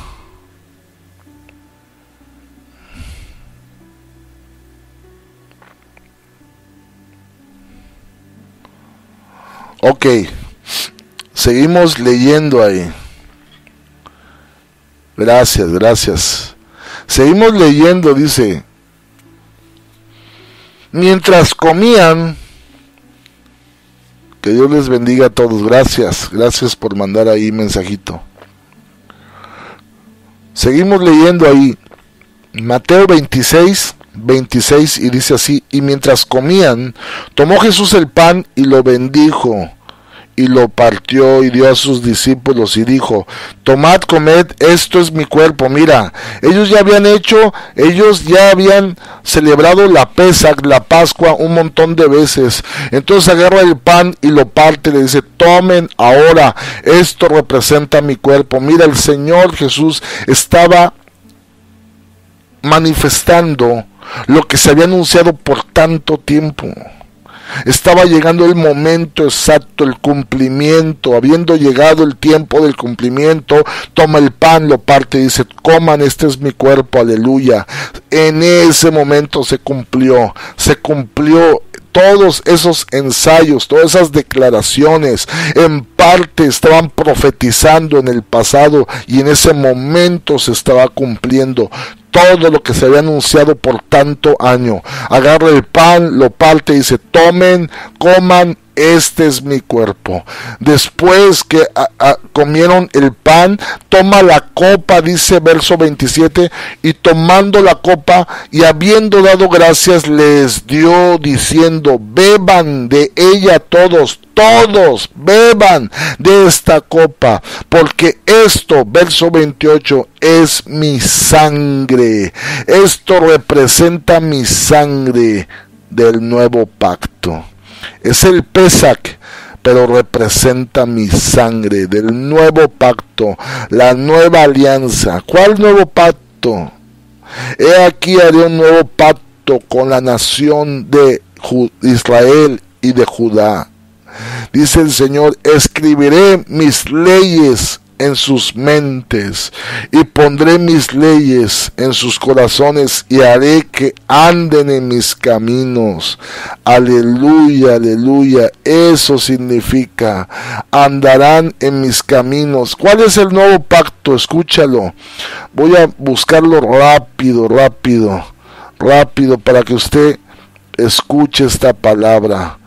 Ok, seguimos leyendo ahí. Gracias. Seguimos leyendo, dice, mientras comían, que Dios les bendiga a todos. Gracias por mandar ahí mensajito. Seguimos leyendo ahí, Mateo 26, y dice así, y mientras comían, tomó Jesús el pan y lo bendijo, y lo partió y dio a sus discípulos y dijo, tomad, comed, esto es mi cuerpo. Mira, ellos ya habían celebrado la Pesach, la Pascua, un montón de veces. Entonces agarra el pan y lo parte y le dice, tomen ahora, esto representa mi cuerpo. Mira, el Señor Jesús estaba manifestando lo que se había anunciado por tanto tiempo. Estaba llegando el momento exacto, el cumplimiento. Habiendo llegado el tiempo del cumplimiento, toma el pan, lo parte y dice, coman, este es mi cuerpo, aleluya. En ese momento se cumplió todos esos ensayos, todas esas declaraciones, en parte estaban profetizando en el pasado, y en ese momento se estaba cumpliendo todo lo que se había anunciado por tanto año. Agarra el pan, lo parte y dice, tomen, coman, este es mi cuerpo. Después que comieron el pan, toma la copa, dice verso 27, y tomando la copa y habiendo dado gracias, les dio diciendo, beban de ella todos beban de esta copa, porque esto, verso 28, es mi sangre. Esto representa mi sangre del nuevo pacto. Es el Pesach, pero representa mi sangre del nuevo pacto, la nueva alianza. ¿Cuál nuevo pacto? He aquí haré un nuevo pacto con la nación de Israel y de Judá. Dice el Señor, escribiré mis leyes en sus mentes y pondré mis leyes en sus corazones y haré que anden en mis caminos. Aleluya, aleluya. Eso significa, andarán en mis caminos. ¿Cuál es el nuevo pacto? Escúchalo. Voy a buscarlo rápido para que usted escuche esta palabra.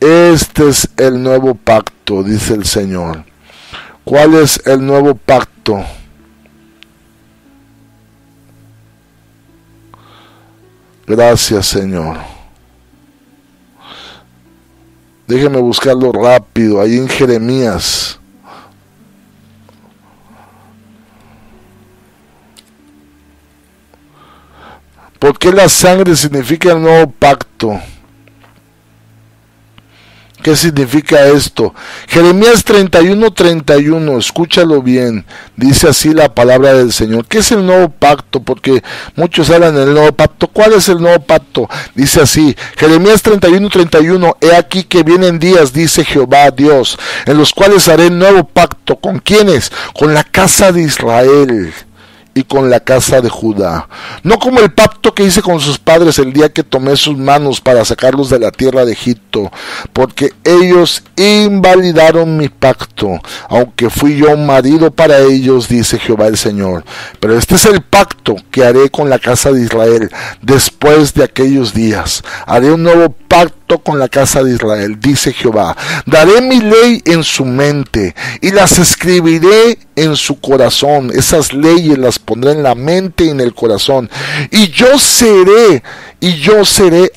Este es el nuevo pacto, dice el Señor. ¿Cuál es el nuevo pacto? Gracias, Señor. Déjeme buscarlo rápido, ahí en Jeremías. ¿Por qué la sangre significa el nuevo pacto? ¿Qué significa esto? Jeremías 31:31, escúchalo bien, dice así la palabra del Señor. ¿Qué es el nuevo pacto? Porque muchos hablan del nuevo pacto. ¿Cuál es el nuevo pacto? Dice así, Jeremías 31:31, he aquí que vienen días, dice Jehová Dios, en los cuales haré nuevo pacto. ¿Con quiénes? Con la casa de Israel y con la casa de Judá, no como el pacto que hice con sus padres el día que tomé sus manos para sacarlos de la tierra de Egipto, porque ellos invalidaron mi pacto, aunque fui yo un marido para ellos, dice Jehová el Señor. Pero este es el pacto que haré con la casa de Israel después de aquellos días. Haré un nuevo pacto con la casa de Israel, dice Jehová. Daré mi ley en su mente y las escribiré en su corazón. Esas leyes las pondré en la mente y en el corazón. Y yo seré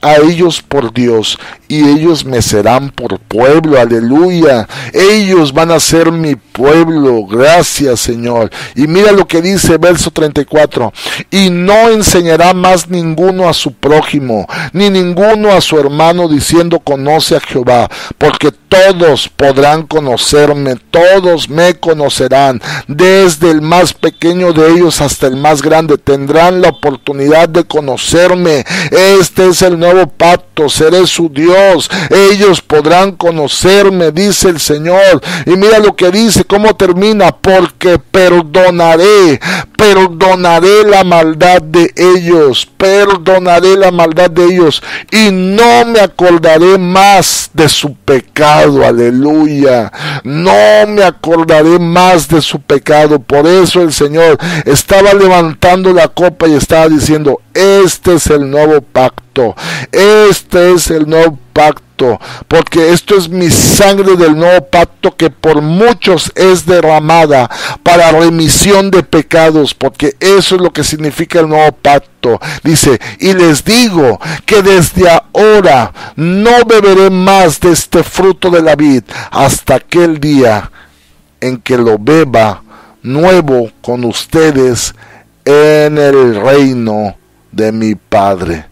a ellos por Dios, y ellos me serán por pueblo. Aleluya. Ellos van a ser mi pueblo. Gracias, Señor. Y mira lo que dice verso 34. Y no enseñará más ninguno a su prójimo, ni ninguno a su hermano, diciendo conoce a Jehová, porque todos podrán conocerme, todos me conocerán, desde el más pequeño de ellos hasta el más grande, tendrán la oportunidad de conocerme. Este es el nuevo pacto, seré su Dios, ellos podrán conocerme, dice el Señor. Y mira lo que dice, cómo termina, porque perdonaré la maldad de ellos, y no me acordaré más de su pecado. Aleluya. No me acordaré más de su pecado. Por eso el Señor estaba levantando la copa y estaba diciendo, este es el nuevo pacto, este es el nuevo pacto, porque esto es mi sangre del nuevo pacto, que por muchos es derramada para remisión de pecados, porque eso es lo que significa el nuevo pacto. Dice, y les digo que desde ahora no beberé más de este fruto de la vid hasta aquel día en que lo beba nuevo con ustedes en el reino de mi Padre.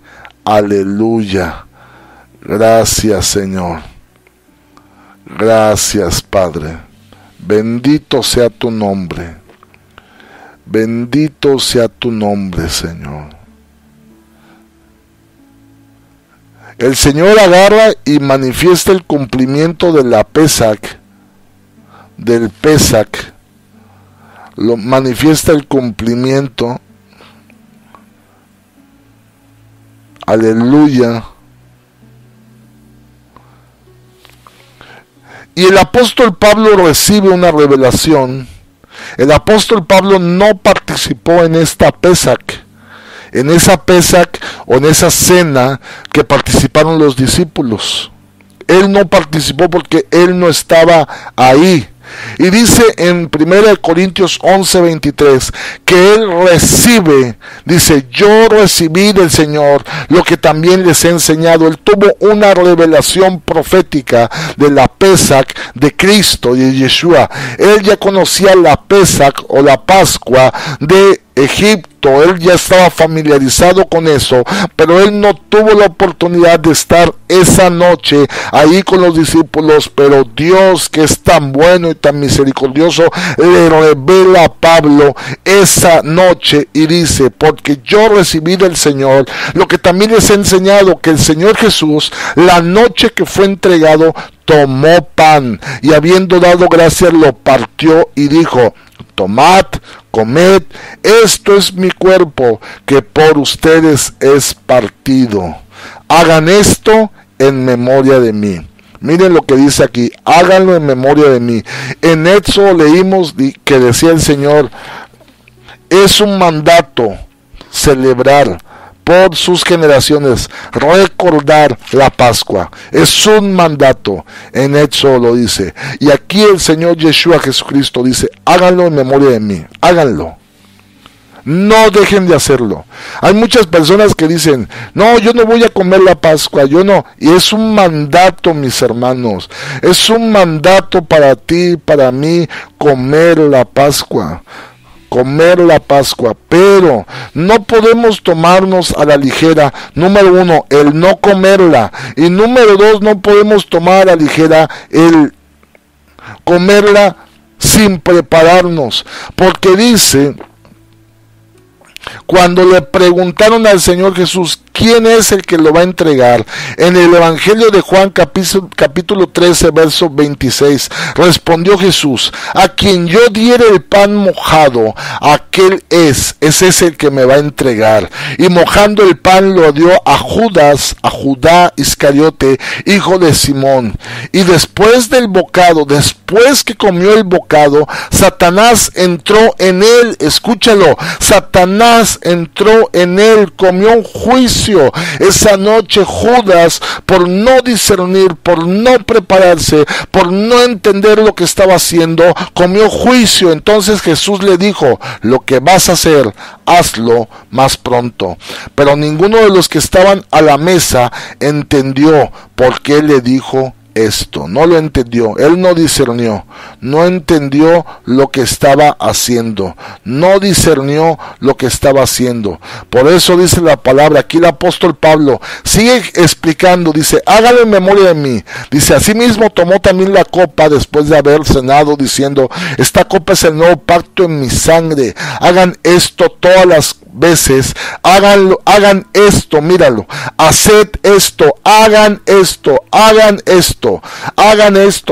Aleluya. Gracias, Señor. Gracias, Padre. Bendito sea tu nombre. Bendito sea tu nombre, Señor. El Señor agarra y manifiesta el cumplimiento de la Pesach, del Pesach. Lo manifiesta el cumplimiento. Aleluya. Y el apóstol Pablo recibe una revelación. El apóstol Pablo no participó en esta Pesach, en esa Pesach o en esa cena que participaron los discípulos. Él no participó porque él no estaba ahí. Y dice en 1 Corintios 11:23 que él recibe, dice, yo recibí del Señor lo que también les he enseñado. Él tuvo una revelación profética de la Pesach de Cristo y de Yeshua. Él ya conocía la Pesach o la Pascua de Egipto, él ya estaba familiarizado con eso, pero él no tuvo la oportunidad de estar esa noche ahí con los discípulos. Pero Dios, que es tan bueno y tan misericordioso, le revela a Pablo esa noche y dice, porque yo recibí del Señor lo que también les he enseñado, que el Señor Jesús, la noche que fue entregado, tomó pan y habiendo dado gracias lo partió y dijo, tomad, comed, esto es mi cuerpo que por ustedes es partido. Hagan esto en memoria de mí. Miren lo que dice aquí, háganlo en memoria de mí. En Éxodo leímos que decía el Señor, es un mandato celebrar por sus generaciones, recordar la Pascua. Es un mandato. En Éxodo lo dice. Y aquí el Señor Yeshua Jesucristo dice, háganlo en memoria de mí. Háganlo. No dejen de hacerlo. Hay muchas personas que dicen, no, yo no voy a comer la Pascua, yo no. Y es un mandato, mis hermanos. Es un mandato para ti, para mí, comer la Pascua. comer la Pascua, pero no podemos tomarnos a la ligera, número 1, el no comerla, y número 2, no podemos tomar a la ligera el comerla sin prepararnos, porque dice, cuando le preguntaron al Señor Jesús quién es el que lo va a entregar, en el Evangelio de Juan capítulo 13 verso 26, respondió Jesús: a quien yo diere el pan mojado, aquel ese es el que me va a entregar. Y mojando el pan lo dio a Judá Iscariote, hijo de Simón. Y después del bocado, después que comió el bocado, Satanás entró en él. Escúchalo, Satanás entró en él, comió un juicio. Esa noche Judas, por no discernir, por no prepararse, por no entender lo que estaba haciendo, comió juicio. Entonces Jesús le dijo: lo que vas a hacer, hazlo más pronto. Pero ninguno de los que estaban a la mesa entendió por qué le dijo esto. No lo entendió, él no discernió, no entendió lo que estaba haciendo, no discernió lo que estaba haciendo. Por eso dice la palabra, aquí el apóstol Pablo sigue explicando, dice: hágalo en memoria de mí. Dice: asimismo tomó también la copa después de haber cenado, diciendo: esta copa es el nuevo pacto en mi sangre. Hagan esto todas las veces, hagan esto, míralo, haced esto, hagan esto,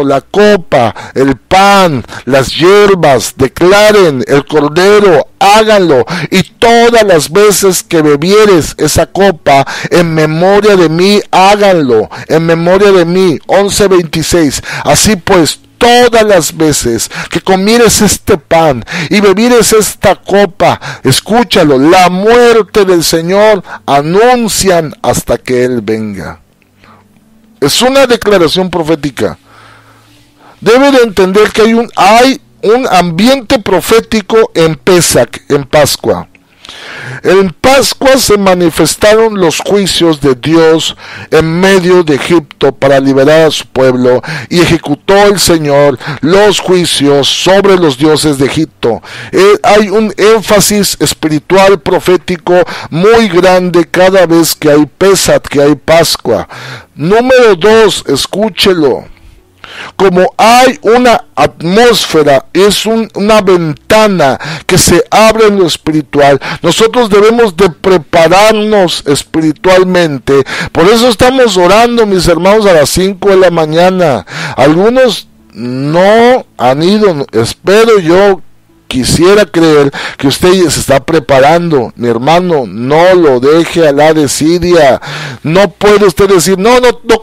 la copa, el pan, las hierbas, declaren el cordero, háganlo, y todas las veces que bebieres esa copa en memoria de mí, háganlo, en memoria de mí. 11:26, así pues, todas las veces que comieres este pan y bebieres esta copa, escúchalo, la muerte del Señor anuncian hasta que Él venga. Es una declaración profética. Debe de entender que hay un ambiente profético en Pesach, en Pascua. En Pascua se manifestaron los juicios de Dios en medio de Egipto para liberar a su pueblo, y ejecutó el Señor los juicios sobre los dioses de Egipto. Hay un énfasis espiritual profético muy grande cada vez que hay Pesach, que hay Pascua. Número 2, escúchelo. Como hay una atmósfera, es una ventana que se abre en lo espiritual, nosotros debemos de prepararnos espiritualmente. Por eso estamos orando, mis hermanos, a las 5 de la mañana. Algunos no han ido, espero yo. Quisiera creer que usted se está preparando. Mi hermano, no lo deje a la desidia. No puede usted decir, no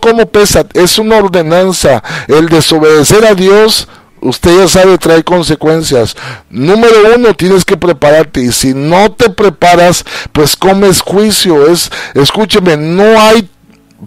como pesa. Es una ordenanza. El desobedecer a Dios, usted ya sabe, trae consecuencias. Número 1, tienes que prepararte. Y si no te preparas, pues comes juicio. Escúcheme, no hay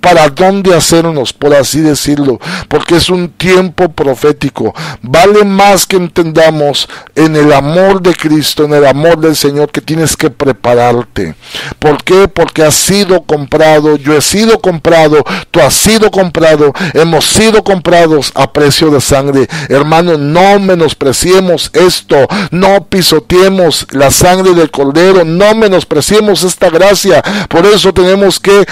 para dónde hacernos, por así decirlo, porque es un tiempo profético. Vale más que entendamos en el amor de Cristo, en el amor del Señor, que tienes que prepararte. ¿Por qué? Porque has sido comprado, yo he sido comprado, tú has sido comprado, hemos sido comprados a precio de sangre. Hermano, no menospreciemos esto, no pisoteemos la sangre del Cordero, no menospreciemos esta gracia. Por eso tenemos que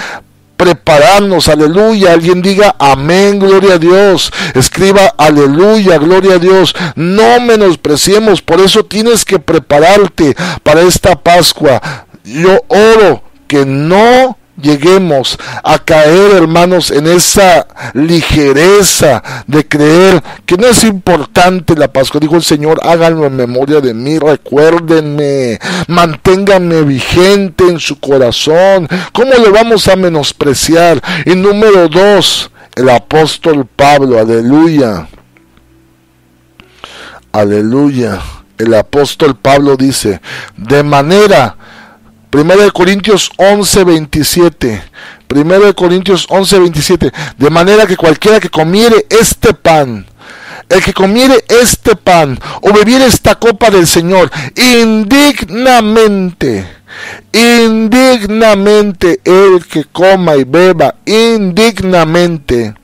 prepararnos. Aleluya. Alguien diga amén, gloria a Dios. Escriba aleluya, gloria a Dios. No menospreciemos. Por eso tienes que prepararte para esta Pascua. Yo oro que no lleguemos a caer, hermanos, en esa ligereza de creer que no es importante la Pascua. Dijo el Señor: háganlo en memoria de mí, recuérdenme, manténganme vigente en su corazón. ¿Cómo le vamos a menospreciar? Y número 2, el apóstol Pablo, aleluya, aleluya, el apóstol Pablo dice, de manera, 1 Corintios 11:27, 1 Corintios 11:27, de manera que cualquiera que comiere este pan, el que comiere este pan o bebiere esta copa del Señor indignamente, el que coma y beba indignamente,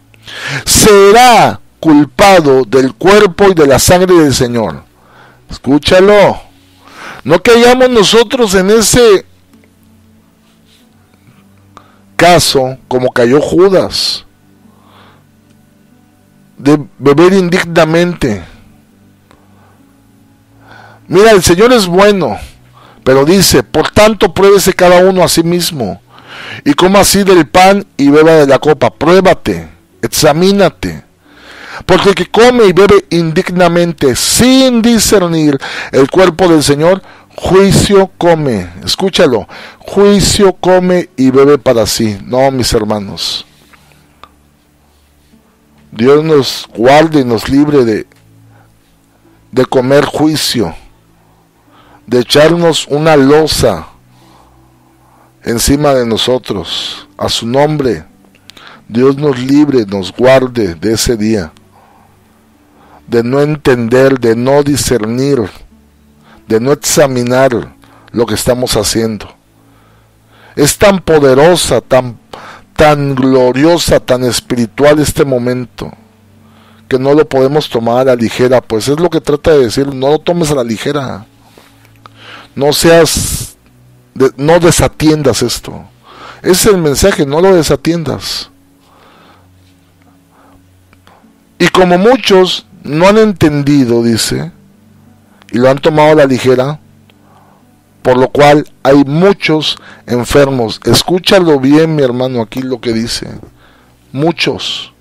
será culpado del cuerpo y de la sangre del Señor. Escúchalo. No caigamos nosotros en ese caso como cayó Judas, de beber indignamente. Mira, el Señor es bueno, pero dice, por tanto pruébese cada uno a sí mismo, y coma así del pan y beba de la copa. Pruébate, examínate, porque el que come y bebe indignamente sin discernir el cuerpo del Señor, juicio come. Escúchalo, juicio come y bebe para sí. No, mis hermanos, Dios nos guarde y nos libre de comer juicio, de echarnos una losa encima de nosotros. A su nombre, Dios nos libre, nos guarde de ese día, de no entender, de no discernir, de no examinar lo que estamos haciendo. Es tan poderosa, tan gloriosa, tan espiritual este momento, que no lo podemos tomar a la ligera. Pues es lo que trata de decir, no lo tomes a la ligera. No desatiendas esto. Ese es el mensaje, no lo desatiendas. Y como muchos no han entendido, dice, y lo han tomado a la ligera, por lo cual hay muchos enfermos. Escúchalo bien, mi hermano, aquí lo que dice. Muchos.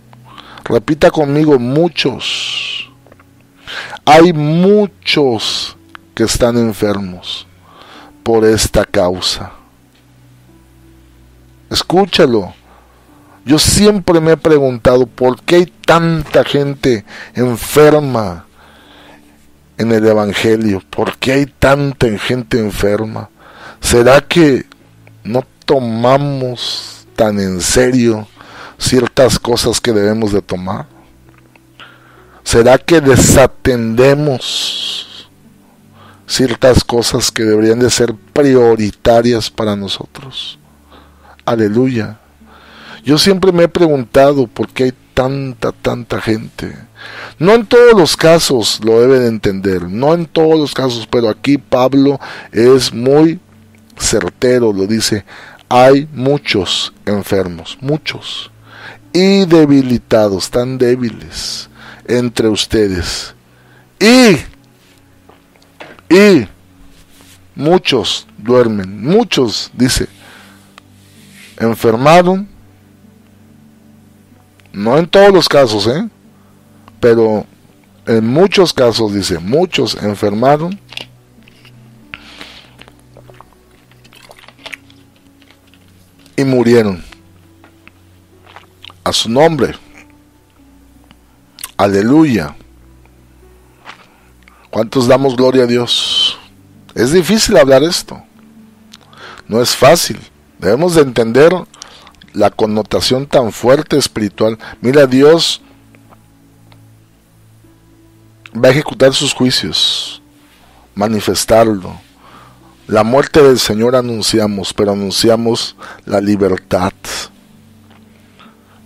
Repita conmigo, muchos. Hay muchos que están enfermos por esta causa. Escúchalo. Yo siempre me he preguntado por qué hay tanta gente enferma en el Evangelio. ¿Por qué hay tanta gente enferma? ¿Será que no tomamos tan en serio ciertas cosas que debemos de tomar? ¿Será que desatendemos ciertas cosas que deberían de ser prioritarias para nosotros? Aleluya. Yo siempre me he preguntado por qué hay tanta gente. No en todos los casos lo deben entender, no en todos los casos, pero aquí Pablo es muy certero, lo dice, hay muchos enfermos, muchos, y debilitados, tan débiles entre ustedes, y muchos duermen, muchos, dice, enfermaron, no en todos los casos, pero en muchos casos, dice, muchos enfermaron y murieron. A su nombre, aleluya. ¿Cuántos damos gloria a Dios? Es difícil hablar esto, no es fácil. Debemos de entender la connotación tan fuerte espiritual. Mira, Dios va a ejecutar sus juicios, manifestarlo. La muerte del Señor anunciamos, pero anunciamos la libertad.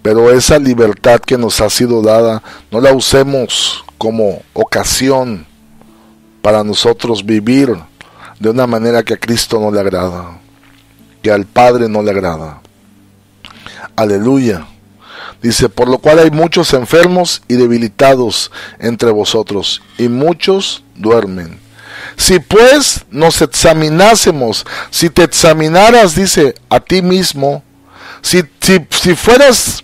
Pero esa libertad que nos ha sido dada, no la usemos como ocasión para nosotros vivir de una manera que a Cristo no le agrada, que al Padre no le agrada. Aleluya. Dice, por lo cual hay muchos enfermos y debilitados entre vosotros, y muchos duermen. Si pues nos examinásemos, si te examinaras, dice, a ti mismo, si fueras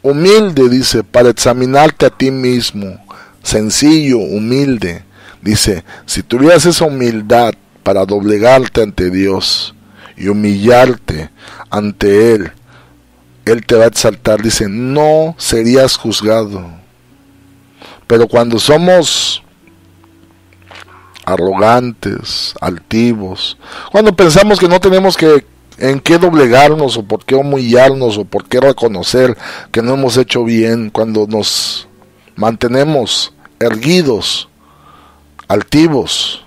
humilde, dice, para examinarte a ti mismo, sencillo, humilde, dice, si tuvieras esa humildad para doblegarte ante Dios y humillarte ante Él, Él te va a exaltar, dice, no serías juzgado. Pero cuando somos arrogantes, altivos, cuando pensamos que no tenemos en qué doblegarnos, o por qué humillarnos, o por qué reconocer que no hemos hecho bien, cuando nos mantenemos erguidos, altivos,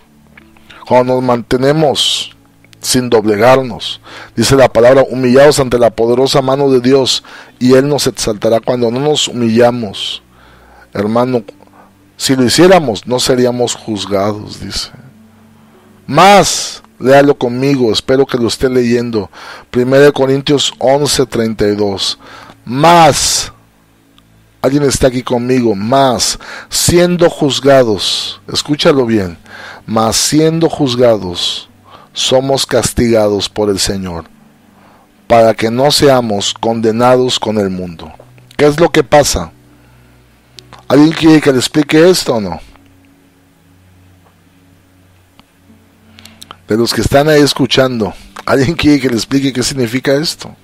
cuando nos mantenemos sin doblegarnos, dice la palabra, humillados ante la poderosa mano de Dios, y Él nos exaltará. Cuando no nos humillamos, hermano, si lo hiciéramos, no seríamos juzgados, dice. Más, léalo conmigo, espero que lo esté leyendo. 1 Corintios 11:32. Más, alguien está aquí conmigo, más, siendo juzgados, escúchalo bien, más siendo juzgados, somos castigados por el Señor, para que no seamos condenados con el mundo. ¿Qué es lo que pasa? ¿Alguien quiere que le explique esto o no? De los que están ahí escuchando, ¿alguien quiere que le explique qué significa esto?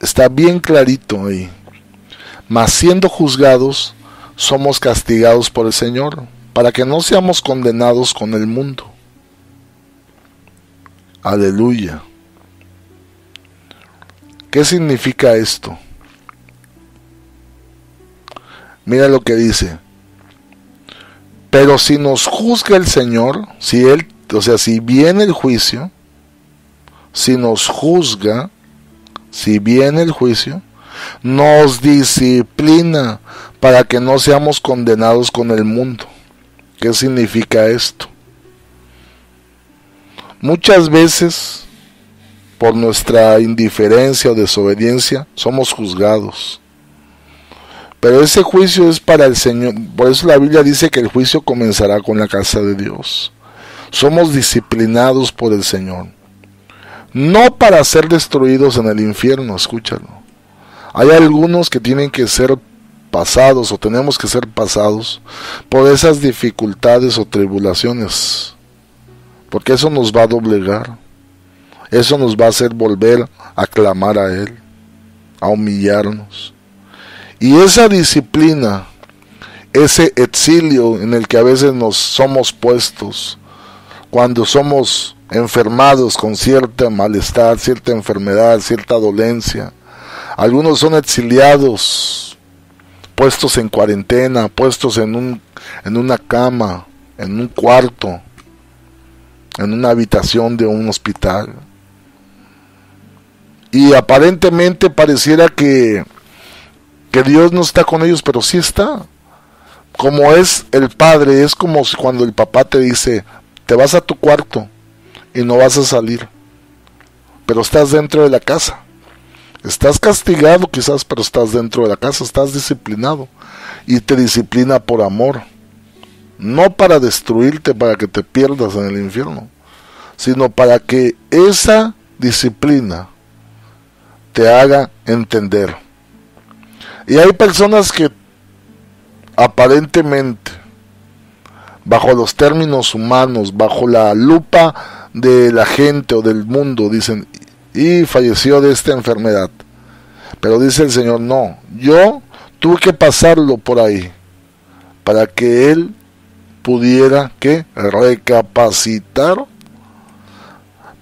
Está bien clarito ahí. Mas siendo juzgados, somos castigados por el Señor, para que no seamos condenados con el mundo. Aleluya. ¿Qué significa esto? Mira lo que dice. Pero si nos juzga el Señor, si viene el juicio, si nos juzga, si viene el juicio, nos disciplina para que no seamos condenados con el mundo. ¿Qué significa esto? Muchas veces, por nuestra indiferencia o desobediencia, somos juzgados. Pero ese juicio es para el Señor. Por eso la Biblia dice que el juicio comenzará con la casa de Dios. Somos disciplinados por el Señor. No para ser destruidos en el infierno, escúchalo. Hay algunos que tienen que ser pasados o tenemos que ser pasados por esas dificultades o tribulaciones. Porque eso nos va a doblegar. Eso nos va a hacer volver a clamar a Él, a humillarnos. Y esa disciplina, ese exilio en el que a veces nos somos puestos, cuando somos enfermados con cierto malestar, cierta enfermedad, cierta dolencia. Algunos son exiliados, puestos en cuarentena, puestos en una cama, en un cuarto, en una habitación de un hospital. Y aparentemente pareciera que Dios no está con ellos, pero sí está. Como es el padre, es como cuando el papá te dice, te vas a tu cuarto y no vas a salir, pero estás dentro de la casa. Estás castigado quizás, pero estás dentro de la casa, estás disciplinado. Y te disciplina por amor. No para destruirte, para que te pierdas en el infierno, sino para que esa disciplina te haga entender. Y hay personas que aparentemente, bajo los términos humanos, bajo la lupa de la gente o del mundo, dicen, y falleció de esta enfermedad. Pero dice el Señor, no, yo tuve que pasarlo por ahí, para que Él pudiera, ¿qué? Recapacitar,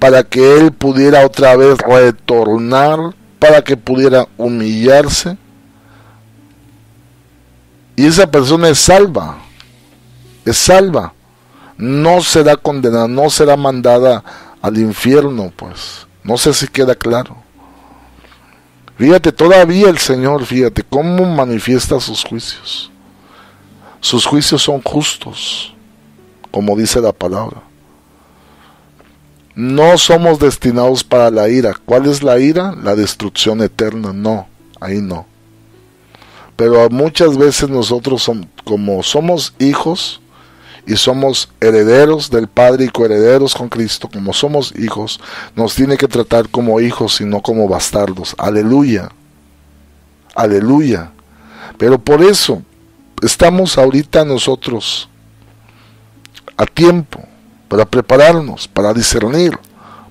para que Él pudiera otra vez retornar, para que pudiera humillarse, y esa persona es salva, no será condenada, no será mandada al infierno, pues, no sé si queda claro. Fíjate, todavía el Señor, fíjate cómo manifiesta sus juicios. Sus juicios son justos, como dice la palabra. No somos destinados para la ira. ¿Cuál es la ira? La destrucción eterna. No, ahí no. Pero muchas veces nosotros como somos hijos y somos herederos del Padre y coherederos con Cristo, como somos hijos, nos tiene que tratar como hijos y no como bastardos. Aleluya, aleluya. Pero por eso estamos ahorita nosotros a tiempo para prepararnos, para discernir,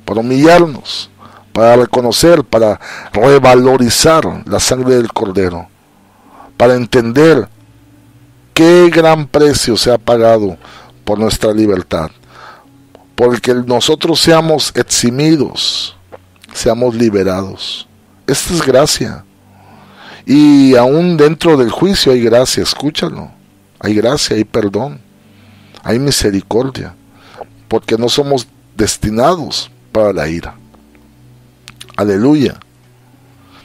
para humillarnos, para reconocer, para revalorizar la sangre del Cordero, para entender qué gran precio se ha pagado por nuestra libertad, porque nosotros seamos eximidos, seamos liberados. Esta es gracia. Y aún dentro del juicio hay gracia, escúchalo. Hay gracia, hay perdón, hay misericordia, porque no somos destinados para la ira. Aleluya.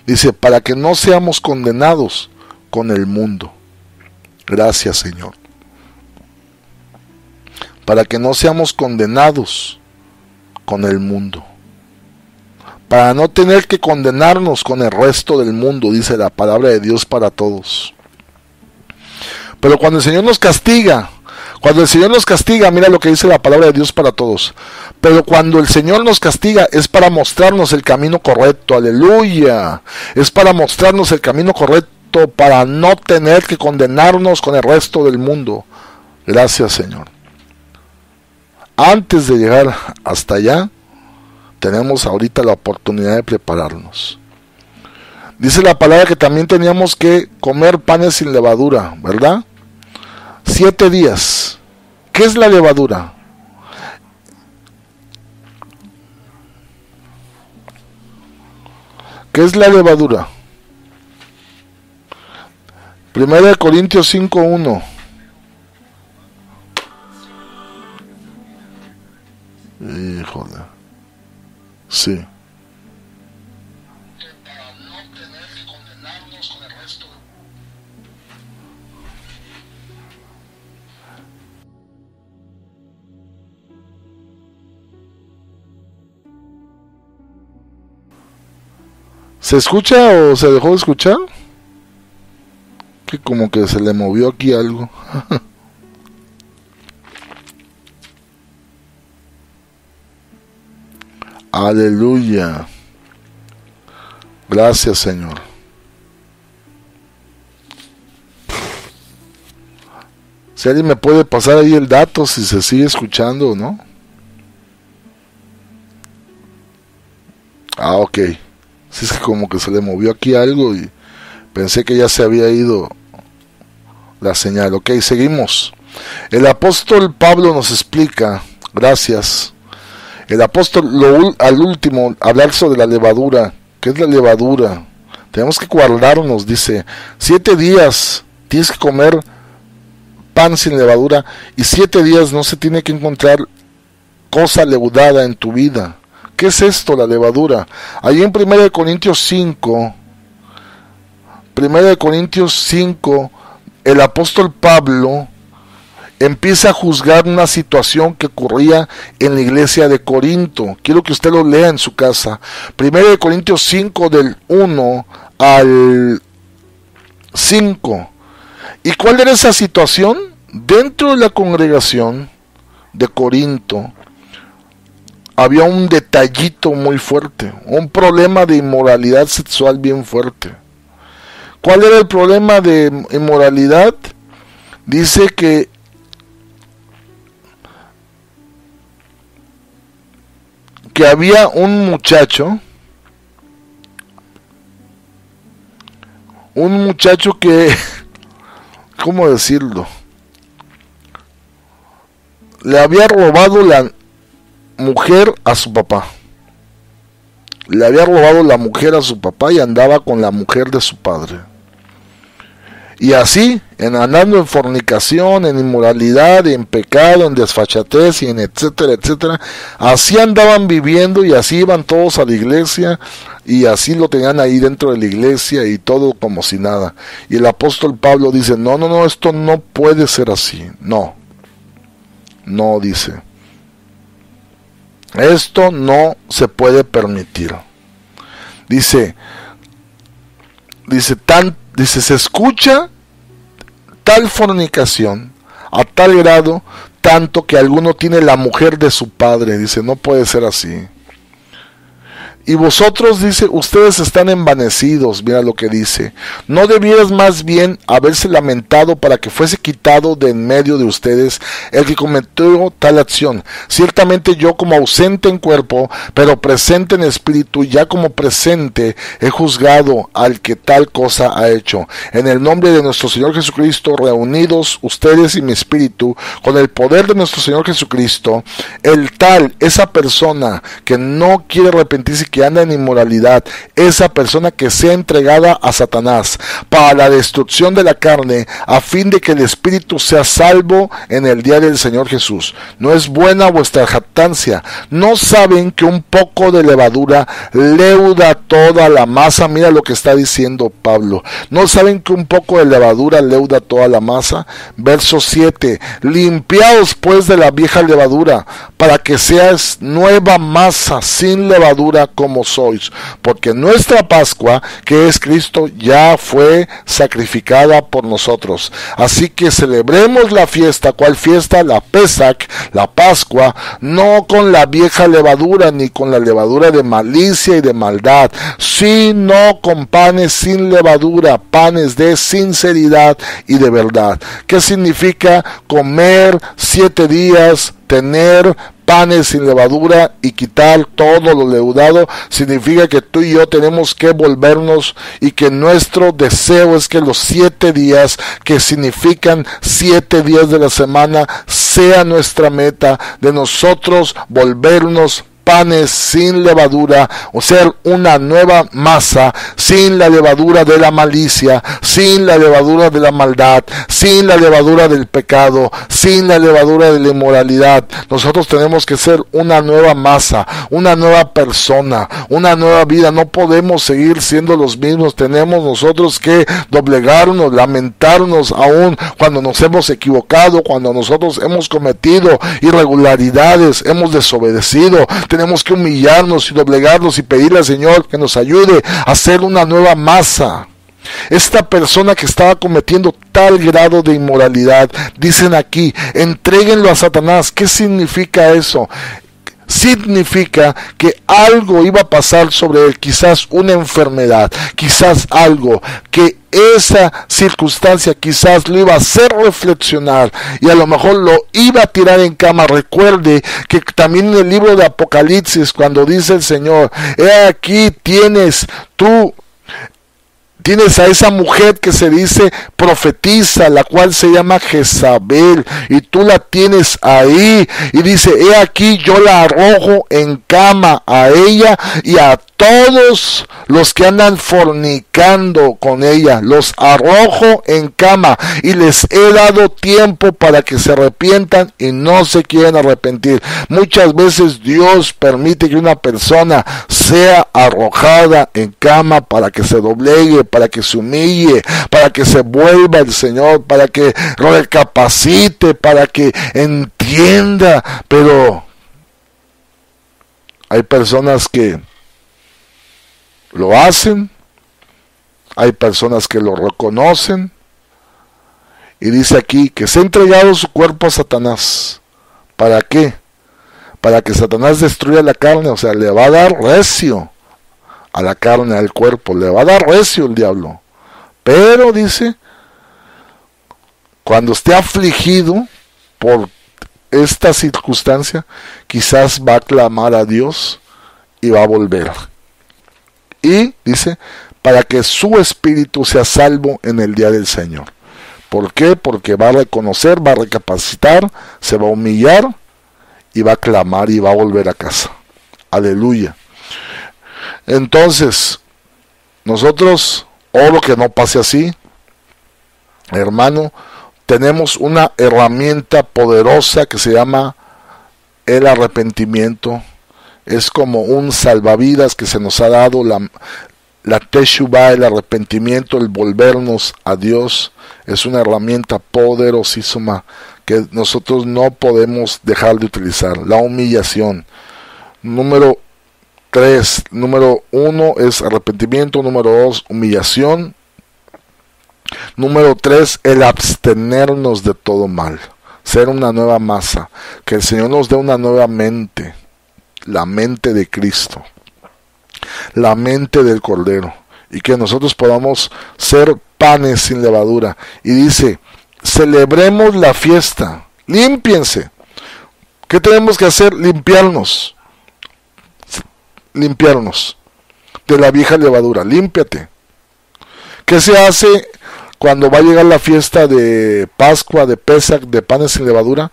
Dice, para que no seamos condenados con el mundo. Gracias, Señor. para que no seamos condenados con el mundo, para no tener que condenarnos con el resto del mundo, dice la palabra de Dios para todos. Pero cuando el Señor nos castiga, mira lo que dice la palabra de Dios para todos. Pero cuando el Señor nos castiga es para mostrarnos el camino correcto, aleluya. Es para mostrarnos el camino correcto, para no tener que condenarnos con el resto del mundo. Gracias, Señor. Antes de llegar hasta allá, tenemos ahorita la oportunidad de prepararnos. Dice la palabra que también teníamos que comer panes sin levadura, ¿verdad? 7 días. ¿Qué es la levadura? ¿Qué es la levadura? 1 Corintios 5:1. Híjole. Sí. Para no tener que condenarnos con el resto. ¿Se escucha o se dejó de escuchar? Que como que se le movió aquí algo. Aleluya. Gracias, Señor. Si alguien me puede pasar ahí el dato, si se sigue escuchando o no. Ah, ok. Si es que como que se le movió aquí algo y pensé que ya se había ido la señal. Ok, seguimos. El apóstol Pablo nos explica, gracias. El apóstol, al último, hablar sobre la levadura. ¿Qué es la levadura? Tenemos que guardarnos, dice. 7 días tienes que comer pan sin levadura y 7 días no se tiene que encontrar cosa leudada en tu vida. ¿Qué es esto, la levadura? Allí en 1 Corintios 5, el apóstol Pablo empieza a juzgar una situación que ocurría en la iglesia de Corinto. Quiero que usted lo lea en su casa. 1 Corintios 5 del 1 al 5. ¿Y cuál era esa situación? Dentro de la congregación de Corinto había un detallito muy fuerte, un problema de inmoralidad sexual bien fuerte. ¿Cuál era el problema de inmoralidad? Dice que había un muchacho que, ¿cómo decirlo? Le había robado la mujer a su papá. Le había robado la mujer a su papá y andaba con la mujer de su padre. Y así, andando en fornicación, en inmoralidad, en pecado, en desfachatez y en etcétera, etcétera. Así andaban viviendo y así iban todos a la iglesia y así lo tenían ahí dentro de la iglesia y todo como si nada. Y el apóstol Pablo dice, no, esto no puede ser así. No, dice. Esto no se puede permitir. Dice, se escucha tal fornicación a tal grado, tanto que alguno tiene la mujer de su padre. Dice, no puede ser así. Y vosotros, dice, ustedes están envanecidos. Mira lo que dice. ¿No debieras más bien haberse lamentado para que fuese quitado de en medio de ustedes el que cometió tal acción? Ciertamente yo, como ausente en cuerpo, pero presente en espíritu, ya como presente, he juzgado al que tal cosa ha hecho. En el nombre de nuestro Señor Jesucristo, reunidos ustedes y mi espíritu, con el poder de nuestro Señor Jesucristo, esa persona que no quiere arrepentirse, que anda en inmoralidad, esa persona que sea entregada a Satanás para la destrucción de la carne, a fin de que el espíritu sea salvo en el día del Señor Jesús. No es buena vuestra jactancia. ¿No saben que un poco de levadura leuda toda la masa? Mira lo que está diciendo Pablo. ¿No saben que un poco de levadura leuda toda la masa? Verso 7. Limpiaos pues de la vieja levadura, para que seas nueva masa sin levadura como sois, porque nuestra Pascua, que es Cristo, ya fue sacrificada por nosotros. Así que celebremos la fiesta. ¿Cuál fiesta? La Pesach, la Pascua, no con la vieja levadura, ni con la levadura de malicia y de maldad, sino con panes sin levadura, panes de sinceridad y de verdad. ¿Qué significa comer 7 días, tener panes sin levadura y quitar todo lo leudado? Significa que tú y yo tenemos que volvernos, y que nuestro deseo es que los 7 días, que significan 7 días de la semana, sea nuestra meta de nosotros volvernos panes sin levadura, o ser una nueva masa, sin la levadura de la malicia, sin la levadura de la maldad, sin la levadura del pecado, sin la levadura de la inmoralidad. Nosotros tenemos que ser una nueva masa, una nueva persona, una nueva vida. No podemos seguir siendo los mismos. Tenemos nosotros que doblegarnos, lamentarnos aún cuando nos hemos equivocado, cuando nosotros hemos cometido irregularidades, hemos desobedecido. Tenemos que humillarnos y doblegarnos y pedirle al Señor que nos ayude a hacer una nueva masa. Esta persona que estaba cometiendo tal grado de inmoralidad, dicen aquí, entréguenlo a Satanás. ¿Qué significa eso? Significa que algo iba a pasar sobre él, quizás una enfermedad, quizás algo, que esa circunstancia quizás lo iba a hacer reflexionar, y a lo mejor lo iba a tirar en cama. Recuerde que también en el libro de Apocalipsis, cuando dice el Señor, he aquí tienes a esa mujer que se dice profetiza, la cual se llama Jezabel, y tú la tienes ahí, y dice, he aquí yo la arrojo en cama a ella y a todos los que andan fornicando con ella, los arrojo en cama, y les he dado tiempo para que se arrepientan y no se quieren arrepentir. Muchas veces Dios permite que una persona sea arrojada en cama para que se doblegue, para que se humille, para que se vuelva al Señor, para que recapacite, para que entienda. Pero hay personas que lo hacen, hay personas que lo reconocen, y dice aquí que se ha entregado su cuerpo a Satanás. ¿Para qué? Para que Satanás destruya la carne. O sea, le va a dar recio a la carne, al cuerpo, le va a dar recio el diablo. Pero dice, cuando esté afligido por esta circunstancia, quizás va a clamar a Dios y va a volver. Y dice, para que su espíritu sea salvo en el día del Señor. ¿Por qué? Porque va a reconocer, va a recapacitar, se va a humillar y va a clamar y va a volver a casa. Aleluya. Entonces, nosotros, oro que no pase así, hermano, tenemos una herramienta poderosa que se llama el arrepentimiento. Es como un salvavidas que se nos ha dado, la teshuvah, el arrepentimiento, el volvernos a Dios. Es una herramienta poderosísima que nosotros no podemos dejar de utilizar. La humillación. Número 1 es arrepentimiento. Número 2, humillación. Número 3, el abstenernos de todo mal. Ser una nueva masa. Que el Señor nos dé una nueva mente. La mente de Cristo, la mente del Cordero, y que nosotros podamos ser panes sin levadura. Y dice, celebremos la fiesta, límpiense. ¿Qué tenemos que hacer? Limpiarnos de la vieja levadura. Límpiate. ¿Qué se hace cuando va a llegar la fiesta de Pascua, de Pesach, de panes sin levadura?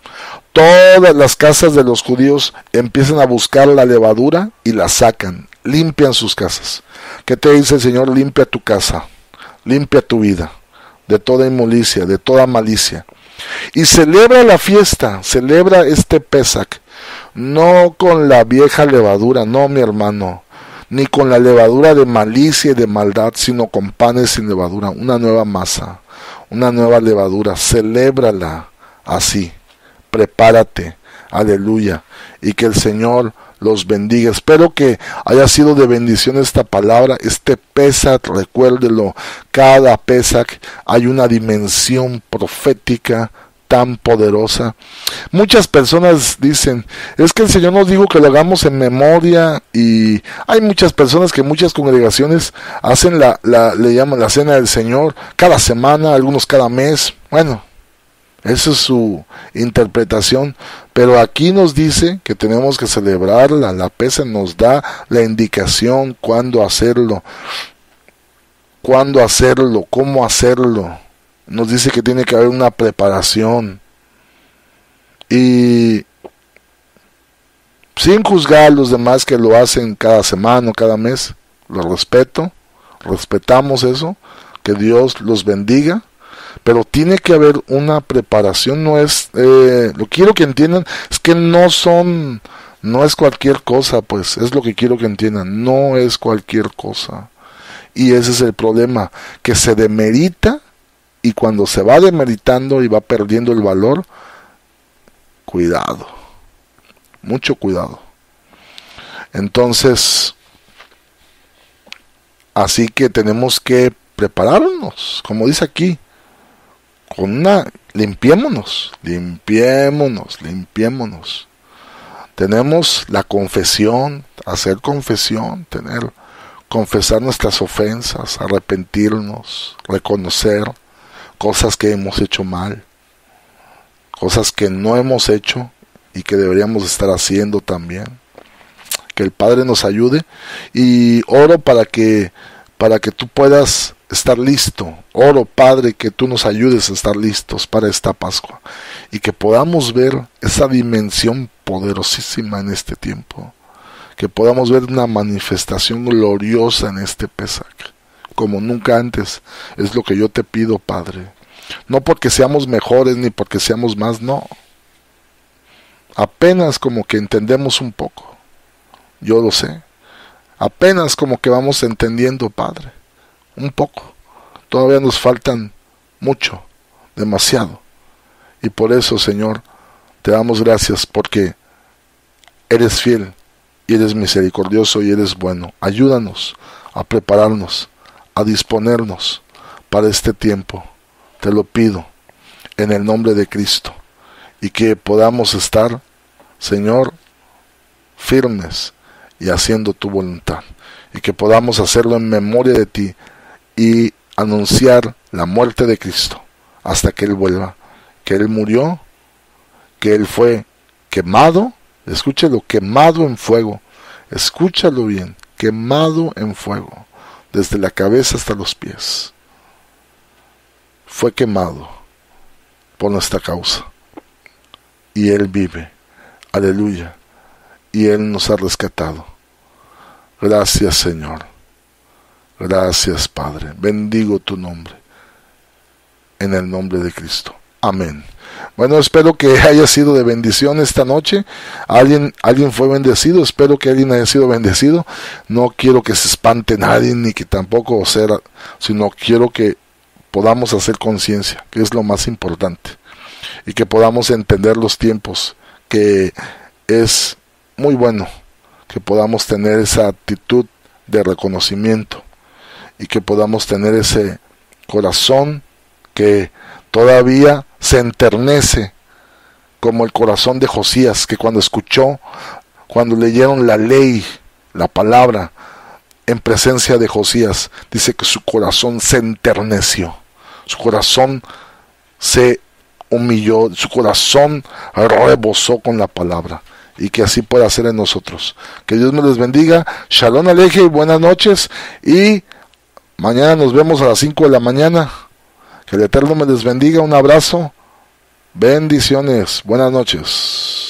Todas las casas de los judíos empiezan a buscar la levadura y la sacan, limpian sus casas. ¿Qué te dice el Señor? Limpia tu casa, limpia tu vida de toda inmundicia, de toda malicia. Y celebra la fiesta, celebra este Pesach, no con la vieja levadura, no, mi hermano, ni con la levadura de malicia y de maldad, sino con panes sin levadura, una nueva masa, una nueva levadura. Celébrala así, prepárate, aleluya, y que el Señor los bendiga. Espero que haya sido de bendición esta palabra, este Pesach, recuérdelo, cada Pesach hay una dimensión profética tan poderosa. Muchas personas dicen, es que el Señor nos dijo que lo hagamos en memoria, y hay muchas personas que muchas congregaciones hacen le llaman la cena del Señor cada semana, algunos cada mes. Bueno, esa es su interpretación, pero aquí nos dice que tenemos que celebrarla. La Pesach nos da la indicación cuándo hacerlo, cómo hacerlo. Nos dice que tiene que haber una preparación, y sin juzgar a los demás que lo hacen cada semana o cada mes, lo respetamos eso, que Dios los bendiga, pero tiene que haber una preparación. No es, lo quiero que entiendan, es que no es cualquier cosa, pues, es lo que quiero que entiendan, no es cualquier cosa, y ese es el problema, que se demerita. Y cuando se va demeritando y va perdiendo el valor, cuidado, mucho cuidado. Entonces, así que tenemos que prepararnos, como dice aquí, limpiémonos. Tenemos la confesión, hacer confesión, confesar nuestras ofensas, arrepentirnos, reconocer cosas que hemos hecho mal, cosas que no hemos hecho y que deberíamos estar haciendo también. Que el Padre nos ayude, y oro para que tú puedas estar listo. Oro, Padre, que tú nos ayudes a estar listos para esta Pascua, y que podamos ver esa dimensión poderosísima en este tiempo, que podamos ver una manifestación gloriosa en este Pesach como nunca antes. Es lo que yo te pido, Padre, no porque seamos mejores ni porque seamos más, no, apenas como que entendemos un poco, yo lo sé, apenas como que vamos entendiendo, Padre, un poco, todavía nos faltan mucho, demasiado, y por eso, Señor, te damos gracias porque eres fiel y eres misericordioso y eres bueno. Ayúdanos a prepararnos, a disponernos para este tiempo, te lo pido en el nombre de Cristo, y que podamos estar, Señor, firmes y haciendo tu voluntad, y que podamos hacerlo en memoria de ti y anunciar la muerte de Cristo hasta que Él vuelva, que Él murió, que Él fue quemado, escúchalo, quemado en fuego, escúchalo bien, quemado en fuego, desde la cabeza hasta los pies, fue quemado por nuestra causa, y Él vive, aleluya, y Él nos ha rescatado. Gracias, Señor, gracias, Padre, bendigo tu nombre, en el nombre de Cristo, amén. Bueno, espero que haya sido de bendición esta noche. Alguien fue bendecido, espero que alguien haya sido bendecido. No quiero que se espante nadie, ni que tampoco sea, sino quiero que podamos hacer conciencia, que es lo más importante, y que podamos entender los tiempos, que es muy bueno que podamos tener esa actitud de reconocimiento, y que podamos tener ese corazón que todavía se enternece, como el corazón de Josías, que cuando leyeron la ley, la palabra, en presencia de Josías, dice que su corazón se enterneció, su corazón se humilló, su corazón rebosó con la palabra, y que así pueda ser en nosotros. Que Dios me les bendiga, Shalom Aleje, buenas noches, y mañana nos vemos a las 5 de la mañana. Que el Eterno me les bendiga, un abrazo, bendiciones, buenas noches.